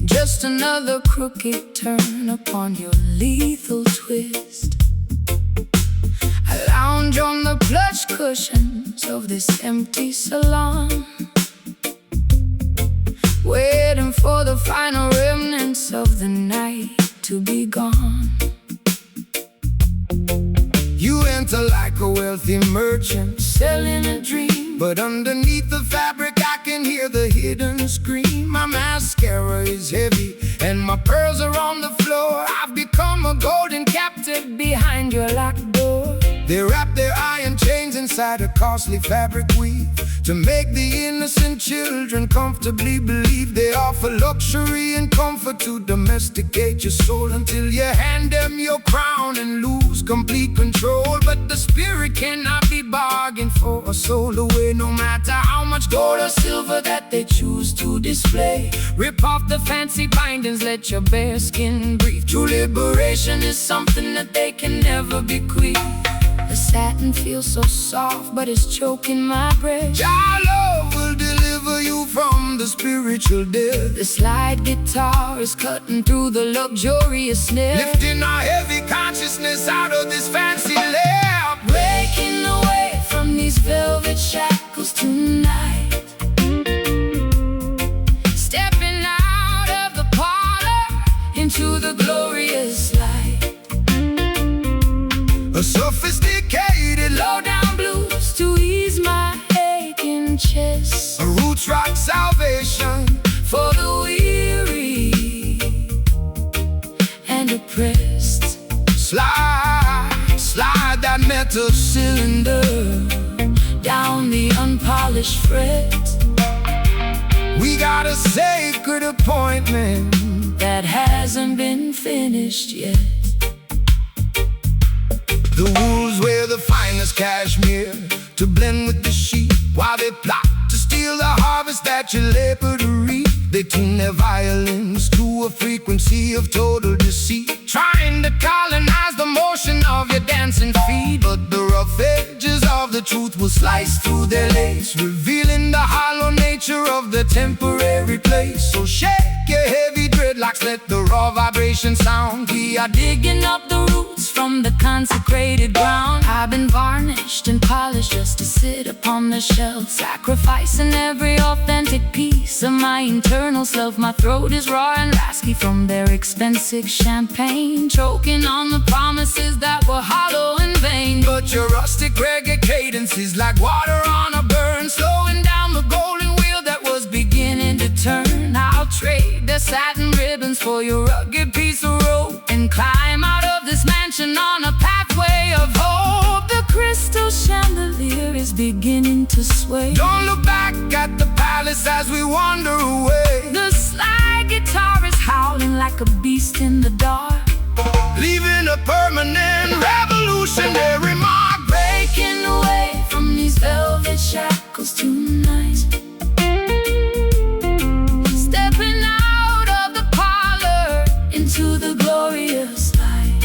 Just another crooked turn upon your lethal twist. I lounge on the plush cushions of this empty salon, waiting for the final remnants of the night to be gone. You enter like a wealthy merchant, Selling a dream, but underneath the fabric I can hear the hidden scream. My mascara is heavy and my pearls are on the floor. I've become a golden captive behind your locked door. They wrap their iron chains inside a costly fabric weave to make the innocent children comfortably believe they offer luxury and comfort to domesticate your soul until you hand them your crown and lose complete control. But the spirit cannot be bargained for or sold away, no matter how much gold or silver that they choose to display. Rip off the fancy bindings, let your bare skin breathe. True liberation is Something that they can never bequeath. The satin feels so soft, but it's choking my breath. Your love will deliver you from the spiritual death. The slide guitar is cutting through the luxurious snare, Lifting our heavy consciousness out of this fancy lair. breaking away from these velvet shackles tonight. Stepping out of the parlor into the glorious light. A sophisticated Low down blues to ease my aching chest. a roots rock salvation. For the weary and oppressed, Slide that metal cylinder down the unpolished fret. We got a sacred appointment that hasn't been finished yet. The wolves wear the finest cashmere to blend with the sheep, while they plot to steal the harvest that you labor to reap. They tune their violins to a frequency of total deceit, trying to colonize the motion of your dancing feet. But the rough edges of the truth will slice through their lace, revealing the hollow nature of the temporary place. So shake your heavy dreadlocks, let the raw vibration sound. We are digging up the roots from the consecrated ground. I've been varnished and polished just to sit upon the shelf, sacrificing every authentic piece of my internal self. My throat is raw and raspy from their expensive champagne, choking on the promises that were hollow and vain. But your rustic reggae cadence is like water on a burn, slowing down the golden wheel that was beginning to turn. I'll trade the satin ribbons for your rugged piece of rope, and climb out of this mansion on a pathway of hope. The crystal chandelier is beginning to sway. Don't look back at the palace as we wander away. The slide guitar is howling like a beast in the dark, leaving a permanent revolutionary mark. Breaking away from these velvet shackles tonight, stepping out of the parlor into the glorious light.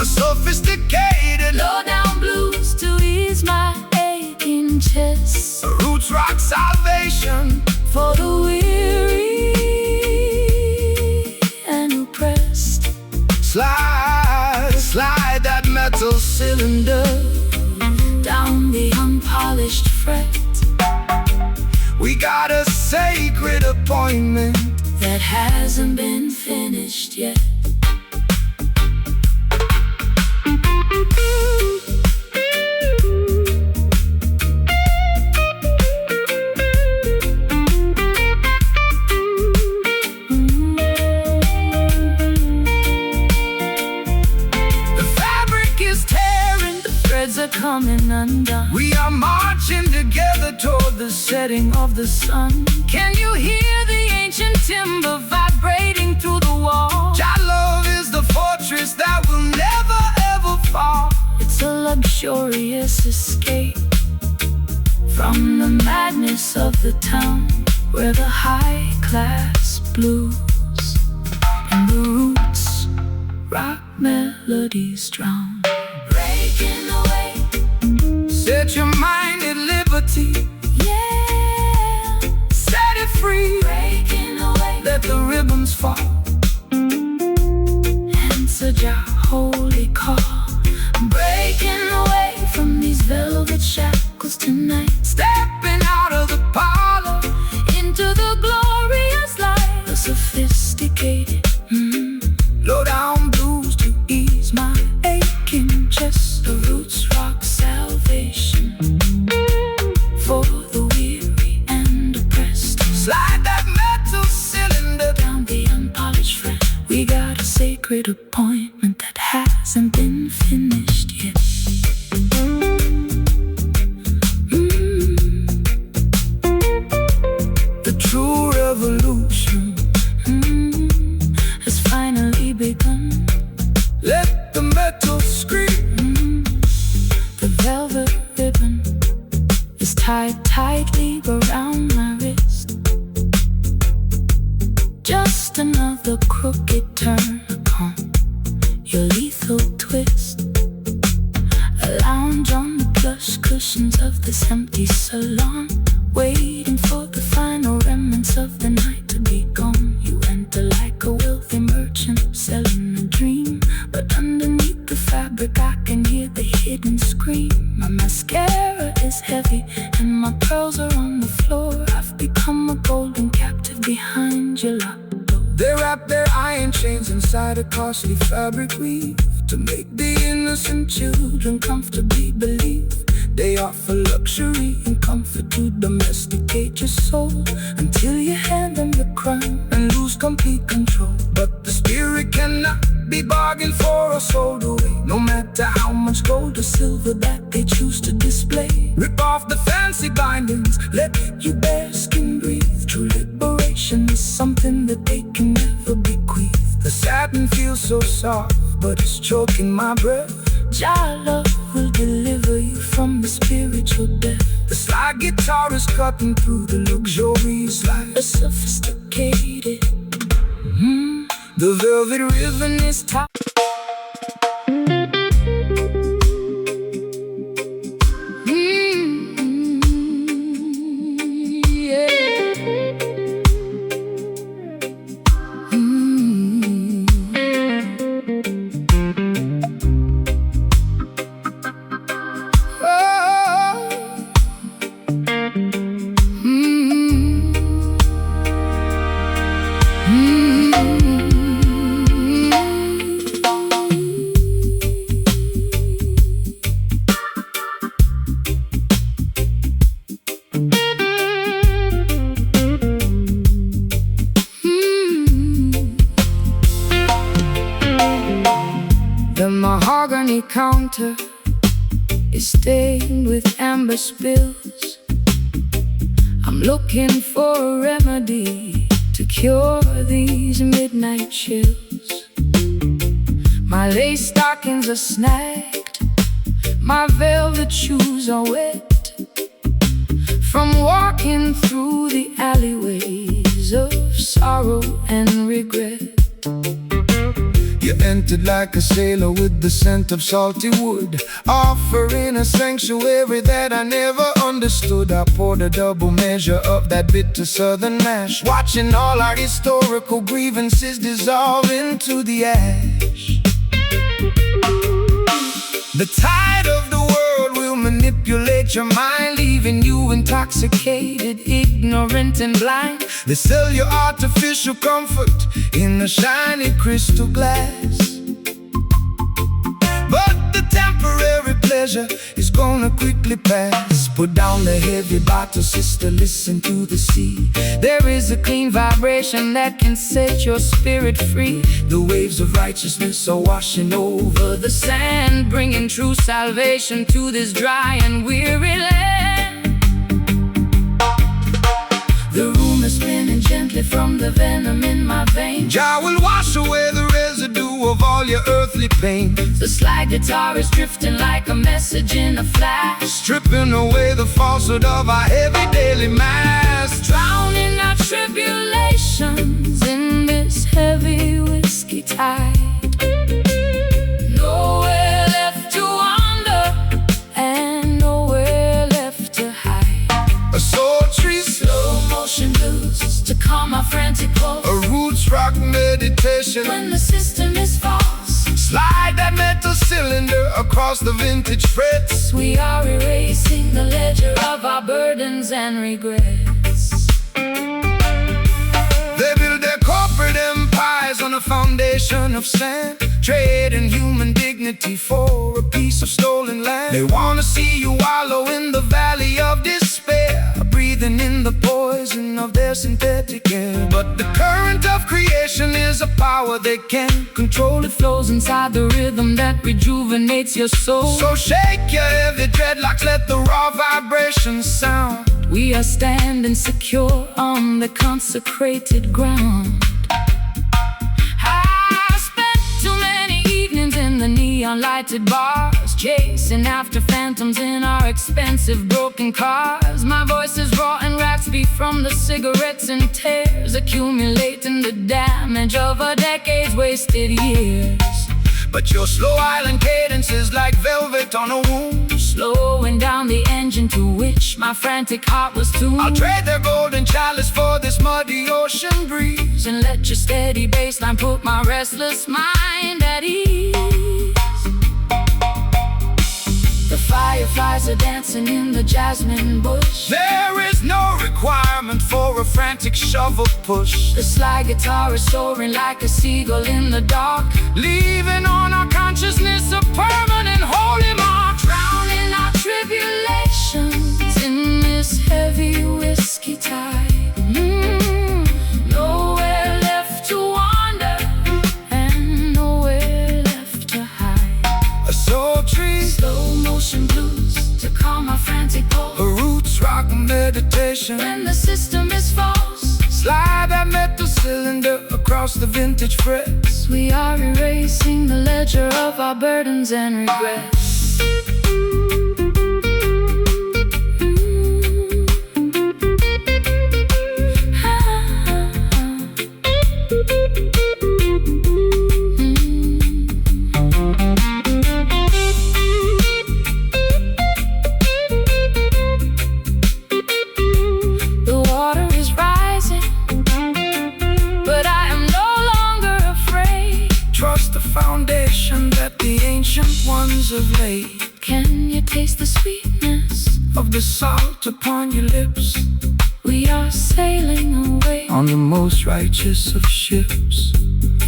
A sophisticated low-down blues to ease my aching chest, roots rock salvation for the weary and oppressed. Slide that metal cylinder down the unpolished fret. We got a sacred appointment that hasn't been finished yet. Are coming undone. We are marching together toward the setting of the sun. Can you hear the ancient timber vibrating through the wall? Jah love is the fortress that will never ever fall. It's a luxurious escape from the madness of the town, where the high-class blues and the roots rock melodies drown. Breaking away, set your mind at liberty, yeah, set it free. Breaking away, let the ribbons fall, answer your holy call. Breaking away from these velvet shackles tonight, stepping out of the parlor into the glorious light. The sophisticated, low-down blues to ease my aching chest. The roots rock salvation for the weary and oppressed. Slide that metal cylinder down the unpolished fret. We got a sacred appointment that hasn't been finished yet. The true revolution has finally begun. Let the metal scream. The velvet ribbon is tied tightly around my wrist. Just another crooked turn upon your lethal twist. I lounge on the plush cushions of this empty salon, waiting for the final remnants of the night to be gone. You enter like a wealthy merchant selling a dream, but underneath the fabric I can hear the hidden scream. My mascara is heavy and my pearls are on the floor. I've become a golden captive behind your locked door. They wrap their iron chains inside a costly fabric weave to make the innocent children comfortably believe they offer luxury and comfort to domesticate your soul, until you hand them the crown and lose complete control. But the spirit cannot be bargained for or sold away, no matter how much gold or silver that they choose to display. Rip off the fancy bindings, let your bare skin breathe. True liberation is something that they can never bequeath. The satin feels so soft, but it's choking my breath. Jah love will deliver you from the spiritual death. The slide guitar is cutting through the luxurious light. A sophisticated The velvet rhythm is top. The mahogany counter is stained with amber spills. I'm looking for a remedy to cure these midnight chills. My lace stockings are snagged, my velvet shoes are wet from walking through the alleyways of sorrow and regret. You entered like a sailor with the scent of salty wood, offering a sanctuary that I never understood. I poured a double measure of that bitter southern mash, watching all our historical grievances dissolve into the ash. The tide of the world will manipulate your mind, leaving you intoxicated, ignorant and blind. They sell you artificial comfort in a shiny crystal glass, but the temporary pleasure is gonna quickly pass. Put down the heavy bottle, sister, listen to the sea. There is a clean vibration that can set your spirit free. The waves of righteousness are washing over The sand, bringing true salvation to this dry and weary land. The room is spinning gently from the venom in my veins. Jah will wash away the residue of all your earthly pain. The slide guitar is drifting like a message in a flash, Stripping away the falsehood of our heavy daily mass. drowning our tribulations in this heavy whiskey tide. Nowhere left to wander and nowhere left to hide. A sultry Slow motion blues to calm my frantic pulse. a roots rock meditation. When the system is false, Slide that metal cylinder across the vintage frets. we are erasing the ledger of our burdens and regrets. They build their corporate empires on a foundation of sand, trading human dignity for a piece of stolen land. They wanna see you wallow in the valley of despair, breathing in the poison of their synthetic air. But the current of creation is a power they can't control. It flows inside the rhythm that rejuvenates your soul. So shake your heavy dreadlocks, let the raw vibrations sound. We are standing secure on the consecrated ground. I spent too many evenings in the neon lighted bars, chasing after phantoms in our expensive broken cars. My voice is raw and raspy from the cigarettes and tears, accumulating the damage of a decade's wasted years. But your slow island cadence is like velvet on a wound, Slowing down the engine to which my frantic heart was tuned. I'll trade their golden chalice for this muddy ocean breeze. And let your steady bassline put my restless mind at ease. The fireflies are dancing in the jasmine bush. There is no requirement for a frantic shovel push, The slide guitar is soaring like a seagull in the dark, leaving on our consciousness a permanent holy mark. drowning our tribulations in this heavy whiskey tide. Nowhere left to wander and nowhere left to hide. A sultry, Slow motion blues to calm my frantic pulse. a roots rock meditation. When the system is false, Slide that metal cylinder across the vintage frets. we are erasing the ledger of our burdens and regrets. as of late. Can you taste the sweetness Of the salt upon your lips. We are sailing away On the most righteous of ships.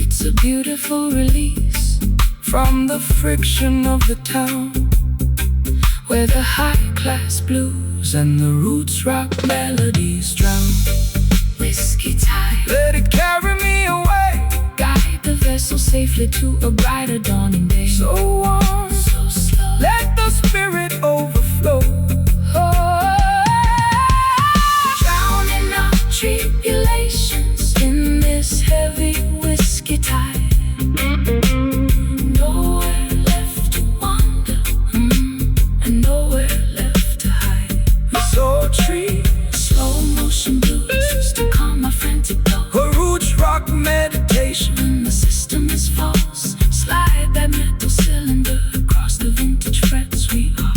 It's a beautiful release From the friction of the town, where the high-class blues and the roots rock melodies drown. Whiskey tide, Let it carry me away, guide the vessel safely to a brighter dawning day. so warm, So slow, let the spirit overflow. drowning out tribulations in this heavy whiskey tide. Nowhere left to wander, and nowhere left to hide. So tree, Slow motion blues to calm my frantic thoughts. her roots rock meditation. When the system is false, slide that metal cylinder across the vintage frets. We are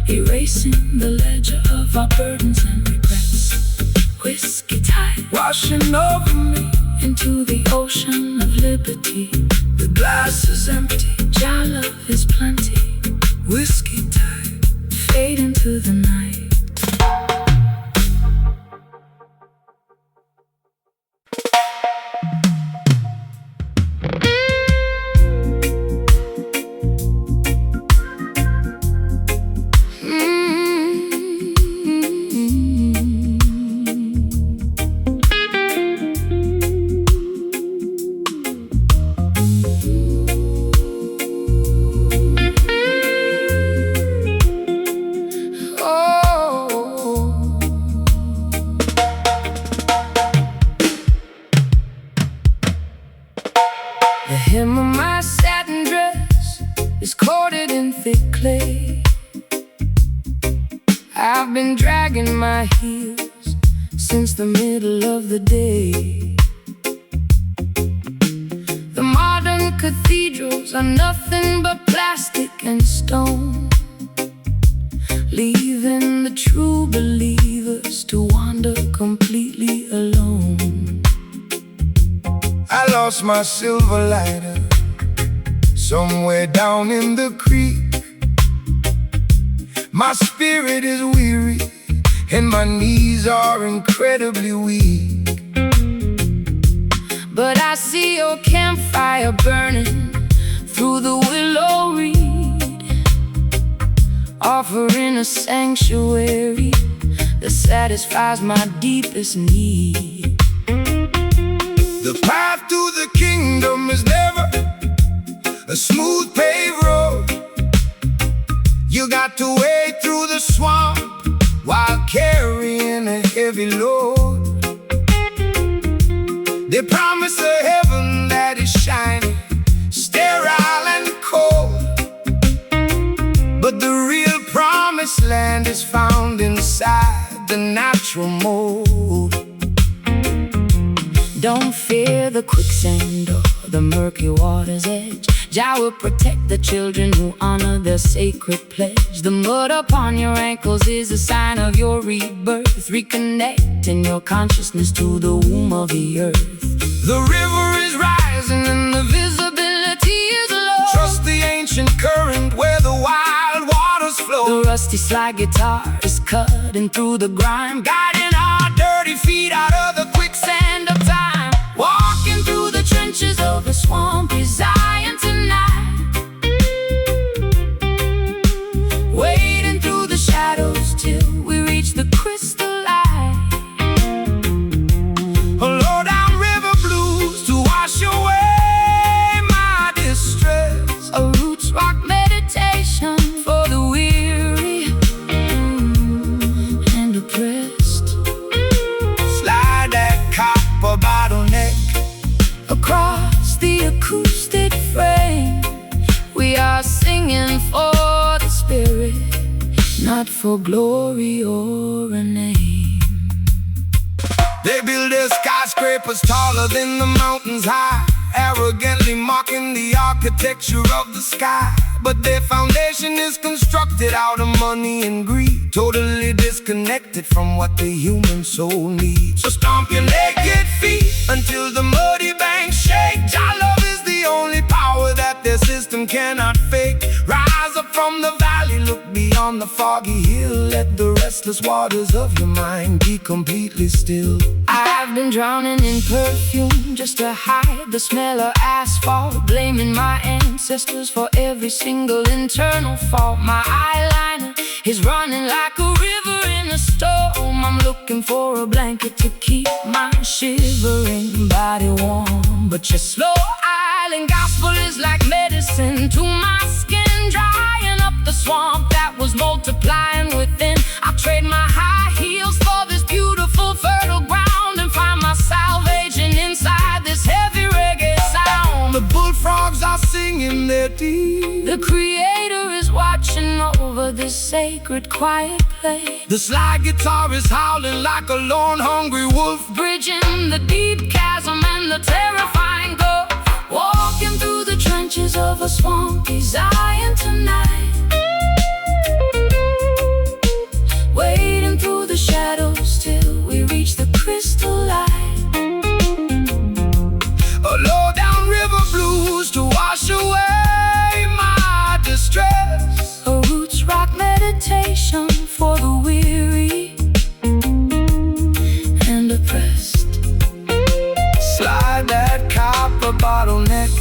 erasing the ledger of our burdens and regrets. Whiskey tide, Washing over me, into the ocean of liberty. the glass is empty. Your love is plenty. Whiskey tide. Fade into the night. The hem of my satin dress is coated in thick clay. I've been dragging my heels since the middle of the day. The modern cathedrals are nothing but plastic and stone, leaving the true believers to wander completely alone. I lost my silver lighter somewhere down in the creek. My spirit is weary and my knees are incredibly weak. But I see your campfire burning through the willow reed, offering a sanctuary that satisfies my deepest need. The path to the kingdom is never a smooth paved road. You got to wade through the swamp while carrying a heavy load. They promise a heaven that is shining, sterile and cold, but the real promised land is found inside the natural mold. Don't fear the quicksand or the murky water's edge. Jah will protect the children who honor their sacred pledge. The mud upon your ankles is a sign of your rebirth, reconnecting your consciousness to the womb of the earth. The river is rising and the visibility is low. Trust the ancient current where the wild waters flow. The rusty slide guitar is cutting through the grime, guiding our dirty feet out of the quicksand of time. Walking through the trenches of a swampy Zion tonight, wading through the shadows till we reach the crystal light. Low down river blues to wash away my distress. A roots rock meditation for the weary and oppressed. Slide that copper bottleneck across the acoustic frame. We are singing for the spirit, not for glory or a name. They build their skyscrapers taller than the mountains high, arrogantly mocking the architecture of the sky. But their foundation is constructed out of money and greed, totally disconnected from what the human soul needs. So stomp your naked feet until the muddy banks shake. Jah love is the only power that their system cannot fake. Rise from the valley, look beyond the foggy hill. Let the restless waters of your mind be completely still. I've been drowning in perfume just to hide the smell of asphalt, blaming my ancestors for every single internal fault. My eyeliner is running like a river in a storm. I'm looking for a blanket to keep my shivering body warm. But your slow island gospel is like medicine to my skin, drying up the swamp that was multiplying within. I trade my high heels for this beautiful fertile ground and find my salvation inside this heavy reggae sound. The bullfrogs are singing their deep. The Creator is watching over this sacred quiet place. The slide guitar is howling like a lone hungry wolf, bridging the deep chasm and the terrifying gulf. Walking through the trenches of a swampy Zion tonight, wading through the shadows till we reach the crystal light. A low down river blues to wash away my distress. A roots rock meditation for the weary and oppressed. Slide that copper bottleneck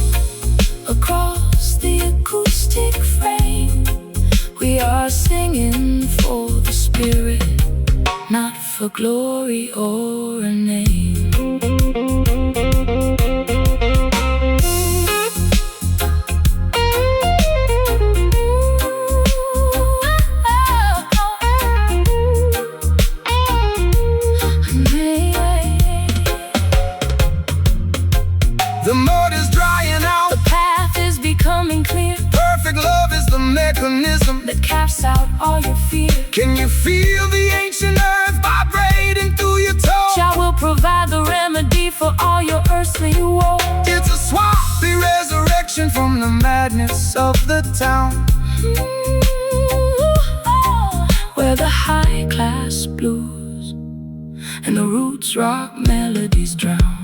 across the acoustic frame. We are singing for the spirit, not for glory or a name. The mud is drying out, the path is becoming clear. Perfect love is the mechanism that casts out all your fear. Can you feel the ancient earth vibrating through your toes? Jah will provide the remedy for all your earthly woes. It's a swampy resurrection from the madness of the town, where the high class blues and the roots rock melodies drown.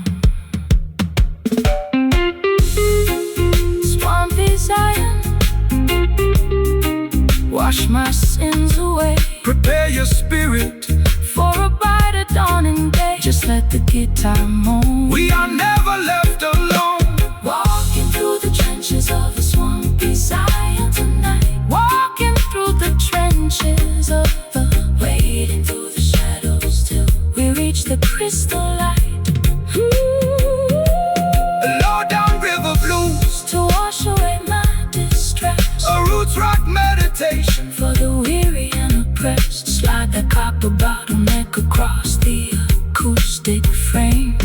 Swampy Zion, wash my sins away. Prepare your spirit for a brighter dawning day. Just let the guitar moan. We are never left alone. Walking through the trenches of a swampy Zion tonight. Walking through the trenches of the, wading through the shadows till we reach the crystal light. Low down river blues to wash away my distress. A roots rock meditation for the weary and oppressed. Slide that copper bottleneck across the acoustic frame.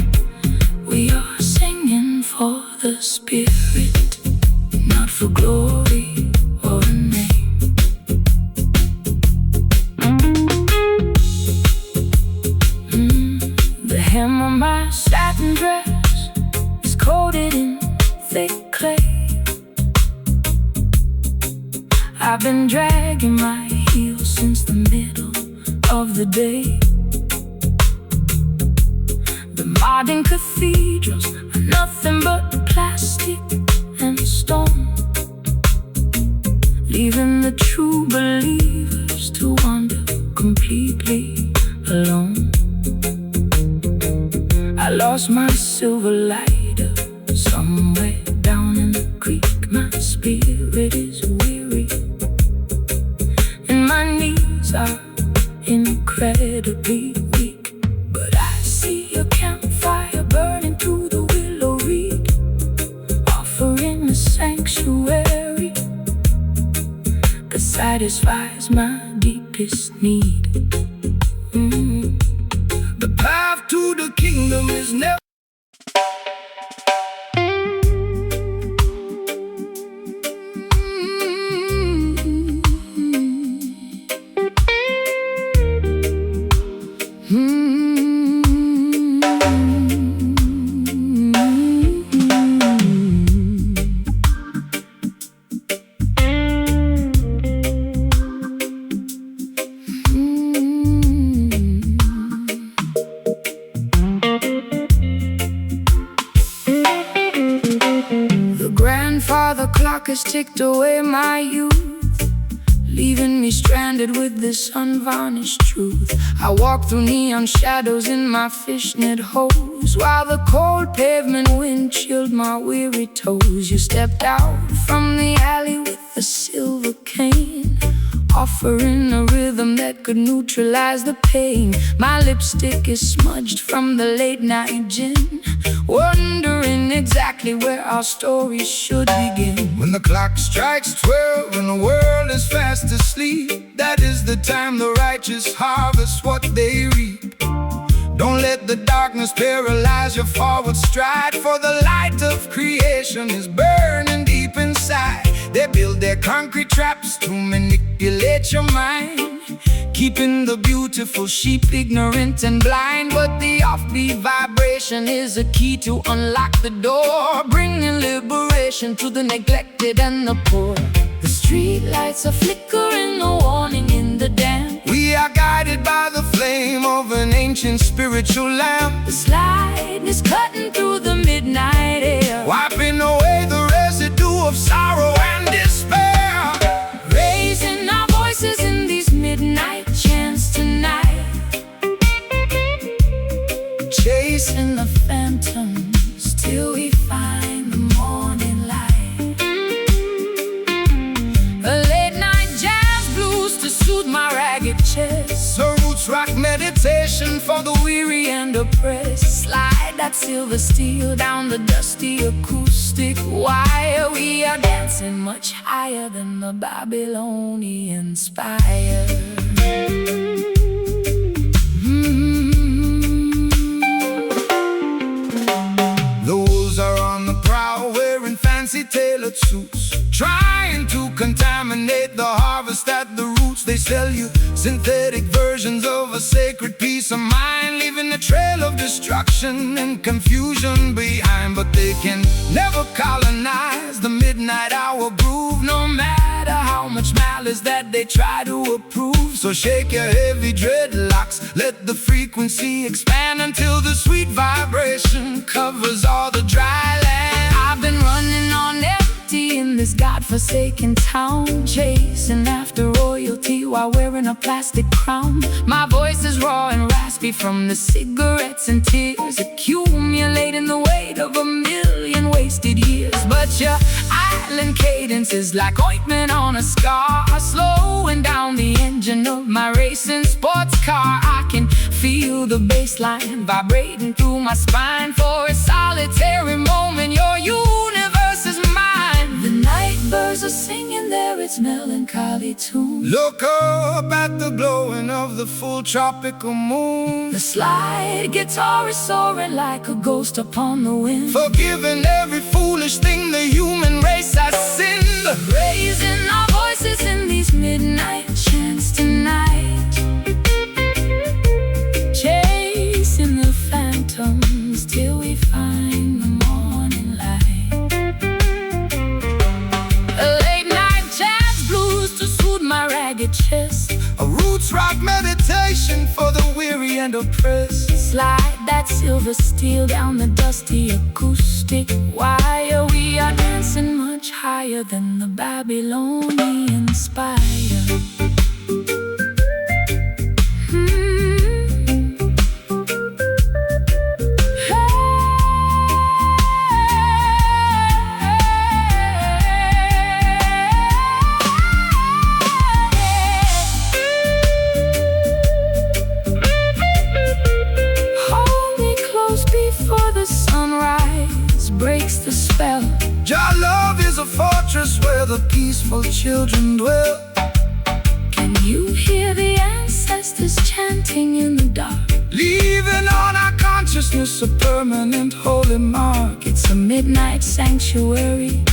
We are singing for the spirit, not for glory or a name. The hem of my satin dress is coated in thick clay. I've been dragging my heels since the middle of the day. The modern cathedrals are nothing but plastic and stone, leaving the true believers to wander completely alone. I lost my silver lighter somewhere down in the creek. My spirit is weary and my knees are incredibly weak. But I see a campfire burning through the willow reed, offering a sanctuary that satisfies my deepest need. The path to the kingdom is never The grandfather clock has ticked away my youth, leaving me stranded with this unvarnished truth. I walk through neon shadows in my fishnet hose, while the cold pavement wind chilled my weary toes. You stepped out from the alley with a silver cane, offering a rhythm that could neutralize the pain. My lipstick is smudged from the late night gin, wondering exactly where our story should begin. When the clock strikes 12 and the world is fast asleep, that is the time the righteous harvest what they reap. Don't let the darkness paralyze your forward stride, for the light of creation is burning deep inside. They build their concrete traps to manipulate your mind, keeping the beautiful sheep ignorant and blind. But the offbeat vibration is a key to unlock the door, bringing liberation to the neglected and the poor. The street lights are flickering, a warning in the damp. We are guided by the flame of an ancient spiritual lamp. The slide is cutting through the midnight air, Wiping away the residue of sorrow and despair. raising our voices in these midnight chants tonight, chasing the phantoms till we find the morning light. A late night jazz blues to soothe my ragged chest, So roots rock meditation for the weary and oppressed. Slide that silver steel down the dusty acoustic wire. We are dancing much higher than the Babylonian spire. Those are on the prowl wearing fancy tailored suits, trying to contaminate the harvest at the roots. They sell you synthetic versions of a sacred peace of mind, leaving a trail of destruction and confusion behind. But they can never colonize the midnight hour groove, no matter how much malice that they try to approve. So shake your heavy dreadlocks, let the frequency expand until the sweet vibration covers all the dry land. I've been running on empty in this godforsaken town, chasing after royalty while wearing a plastic crown. My voice is raw and raspy from the cigarettes and tears, accumulating the weight of a million wasted years. But your island cadence is like ointment on a scar, slowing down the engine of my racing sports car. I can feel the bassline vibrating through my spine. For a solitary moment, your universe is mine. The night birds are singing their its melancholy tune. Look up at the glowing of the full tropical moon. The slide guitar is soaring like a ghost upon the wind, Forgiving every foolish thing the human race has sinned. raising our voices in these midnight chants tonight, chasing the phantoms till we find the morning light. A late night jazz blues to soothe my ragged chest, A roots rock meditation for the weary and oppressed. slide that silver steel down the dusty acoustic wire. We are dancing much higher than the Babylonian spire. Hold me close before the sunrise breaks the spell. Your love is a fortress where the peaceful children dwell. Can you hear the ancestors chanting in the dark, Leaving on our consciousness a permanent holy mark. It's a midnight sanctuary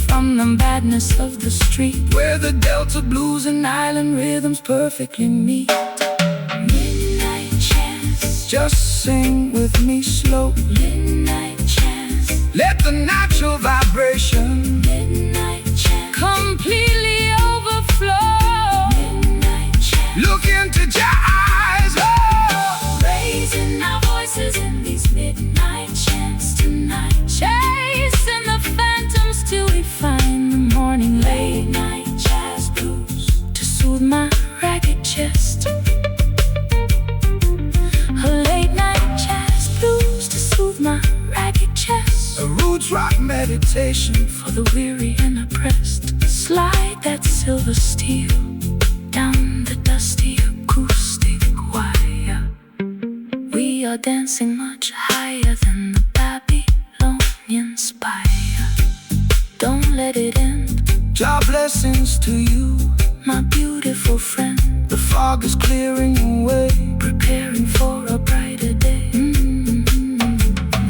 from the madness of the street, Where the Delta blues and island rhythms perfectly meet. Midnight chants, just sing with me slow. midnight chants, Let the natural vibration midnight chants, completely overflow. Midnight chants, look into your eyes. Oh! raising our voices in these midnight chants tonight, chasing the phantoms till we find the morning. Late night jazz blues to silver steel down the dusty acoustic wire. We are dancing much higher than the Babylonian spire. Don't let it end. Job blessings to you, my beautiful friend. the fog is clearing away, Preparing for a brighter day.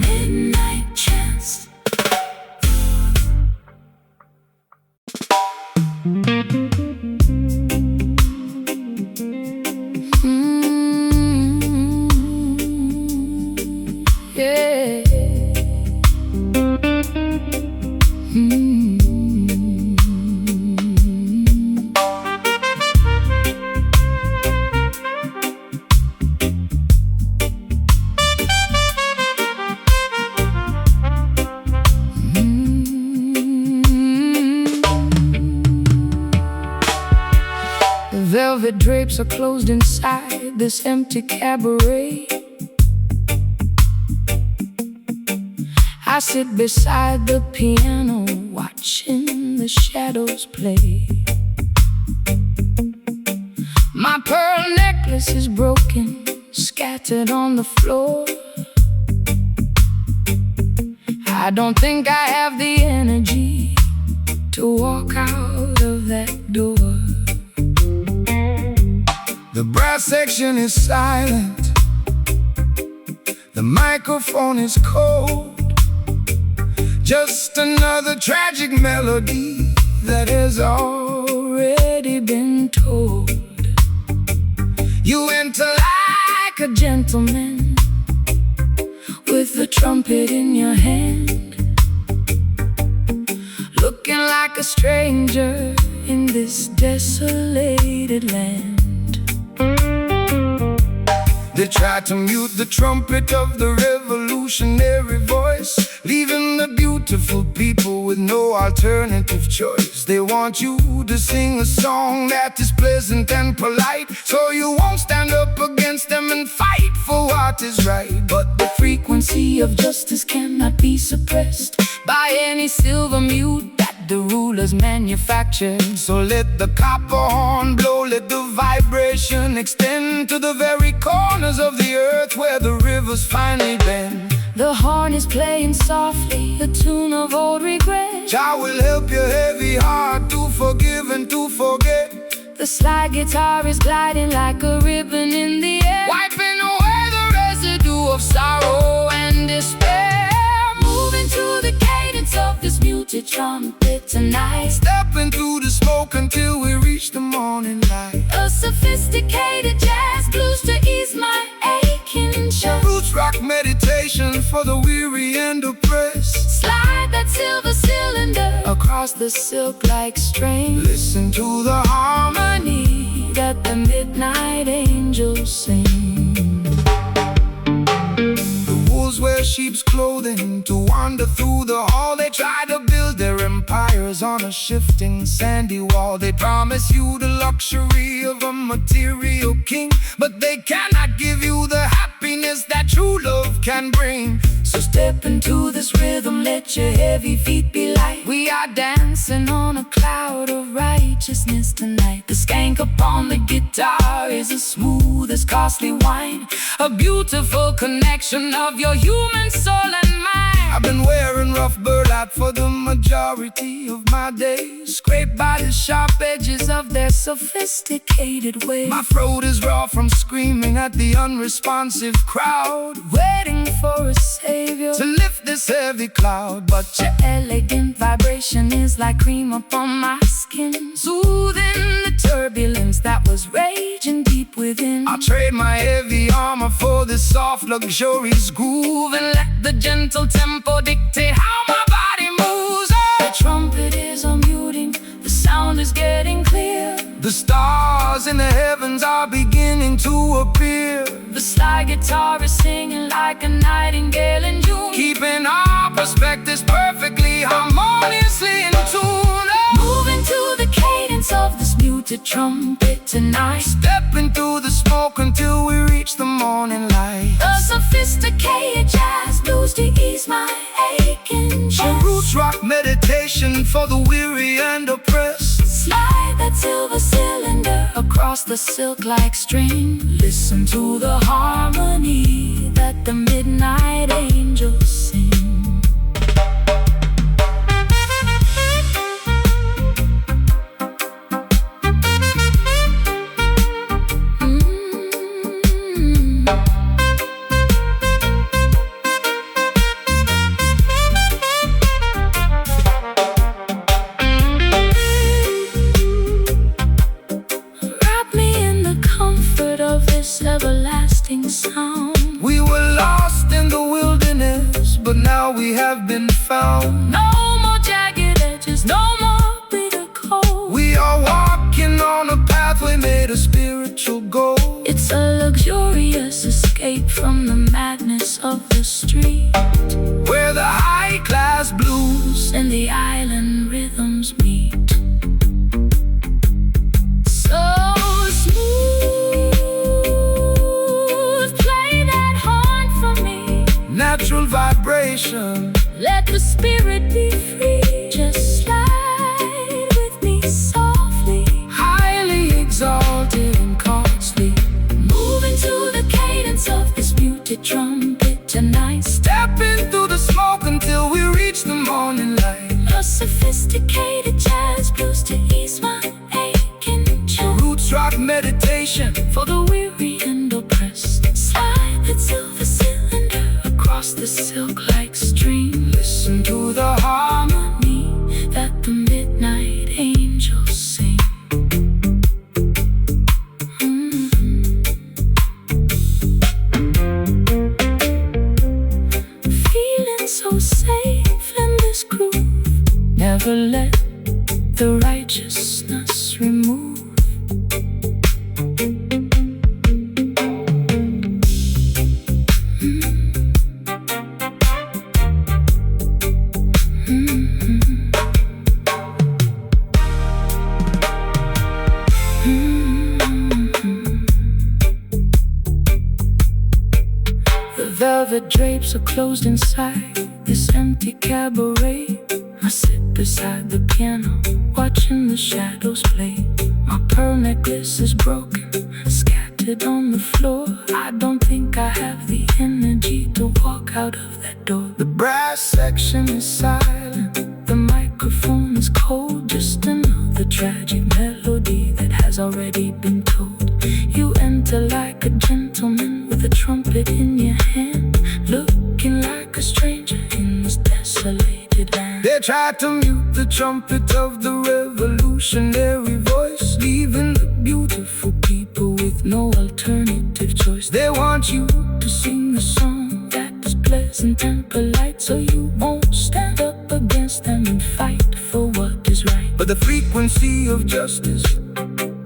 Midnight chance. Yeah. The velvet drapes are closed inside this empty cabaret. I sit beside the piano, watching the shadows play. My pearl necklace is broken, scattered on the floor. I don't think I have the energy to walk out of that door. the brass section is silent, the microphone is cold. Just another tragic melody that has already been told. You enter like a gentleman with the trumpet in your hand, looking like a stranger in this desolated land. They tried to mute the trumpet of the revolutionary voice, leaving the beautiful people with no alternative choice. They want you to sing a song that is pleasant and polite, so you won't stand up against them and fight for what is right. But the frequency of justice cannot be suppressed by any silver mute that the rulers manufactured. So let the copper horn blow, let the vibration extend to the very corners of the earth where the rivers finally bend. The horn is playing softly, a tune of old regret. Jah will help your heavy heart to forgive and to forget. The slide guitar is gliding like a ribbon in the air, Wiping away the residue of sorrow and despair. Moving to the cadence of this muted trumpet tonight, stepping through the smoke until we reach the morning light. a sophisticated jazz blues to ease my aching chest. Roots rock meditation for the weary and oppressed. Slide that silver cylinder across the silk-like strain. Listen to the harmony that the midnight angels sing. The wolves wear sheep's clothing to wander through the hall. They try to build their empires on a shifting sandy wall. They promise you the luxury of a material king, but they cannot give you the happiness that true love can bring. So step into this rhythm, let your heavy feet be light. We are dancing on a cloud of righteousness tonight. The skank upon the guitar is as smooth as costly wine, a beautiful connection of your human soul and mind. I've been wearing rough burlap for the majority of my days, Scraped by the sharp edges of their sophisticated ways. my throat is raw from screaming at the unresponsive crowd, Waiting for a savior to lift this heavy cloud. But your elegant vibration is like cream upon my skin, soothing the turbulence that was raging deep within. I'll trade my heavy armor for this soft, luxurious groove, and let the gentle tempo dictate how my body moves. The trumpet is unmuting, the sound is getting clear. The stars in the heavens are beginning to appear, The slide guitar is singing like a nightingale in June, keeping our perspectives perfectly harmoniously in tune. moving to the cadence of this muted trumpet tonight. Stepping through the smoke until we reach the morning light. A sophisticated jazz blues to ease my aching A chest. roots rock meditation for the weary and oppressed. Slide that across the silk like string. Listen to the harmony that the midnight angels sing. Everlasting sound. We were lost in the wilderness, but now we have been found. No more jagged edges, no more bitter cold. We are walking on a pathway made of spiritual gold. It's a luxurious escape from the madness of the street, where the high-class blues and the island rhythms meet. So natural vibration, let the spirit be free. Just slide with me softly, highly exalted and costly. Moving to the cadence of this muted trumpet tonight. Stepping through the smoke until we reach the morning light. A sophisticated jazz blues to ease my aching chest. Roots rock meditation for the weary and oppressed. Slide that silver cylinder across the silk-like stream. Listen to the harmony that the midnight angels sing. Feeling so safe in this groove. Never let the righteousness remove. Velvet drapes are closed inside this empty cabaret. I sit beside the piano, watching the shadows play. My pearl necklace is broken, scattered on the floor. I don't think I have the energy to walk out of that door. The brass section is silent, the microphone is cold. Just another tragic melody that has already been told. You enter like a gentleman with a trumpet in your hand, looking like a stranger in this desolated land. They tried to mute the trumpet of the revolutionary voice, leaving the beautiful people with no alternative choice. They want you to sing a song that is pleasant and polite, so you won't stand up against them and fight for what is right. But the frequency of justice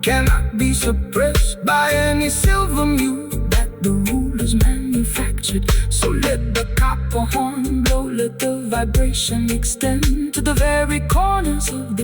cannot be suppressed by any silver mute that the rulers manufactured. So let the copper horn blow, let the vibration extend to the very corners of the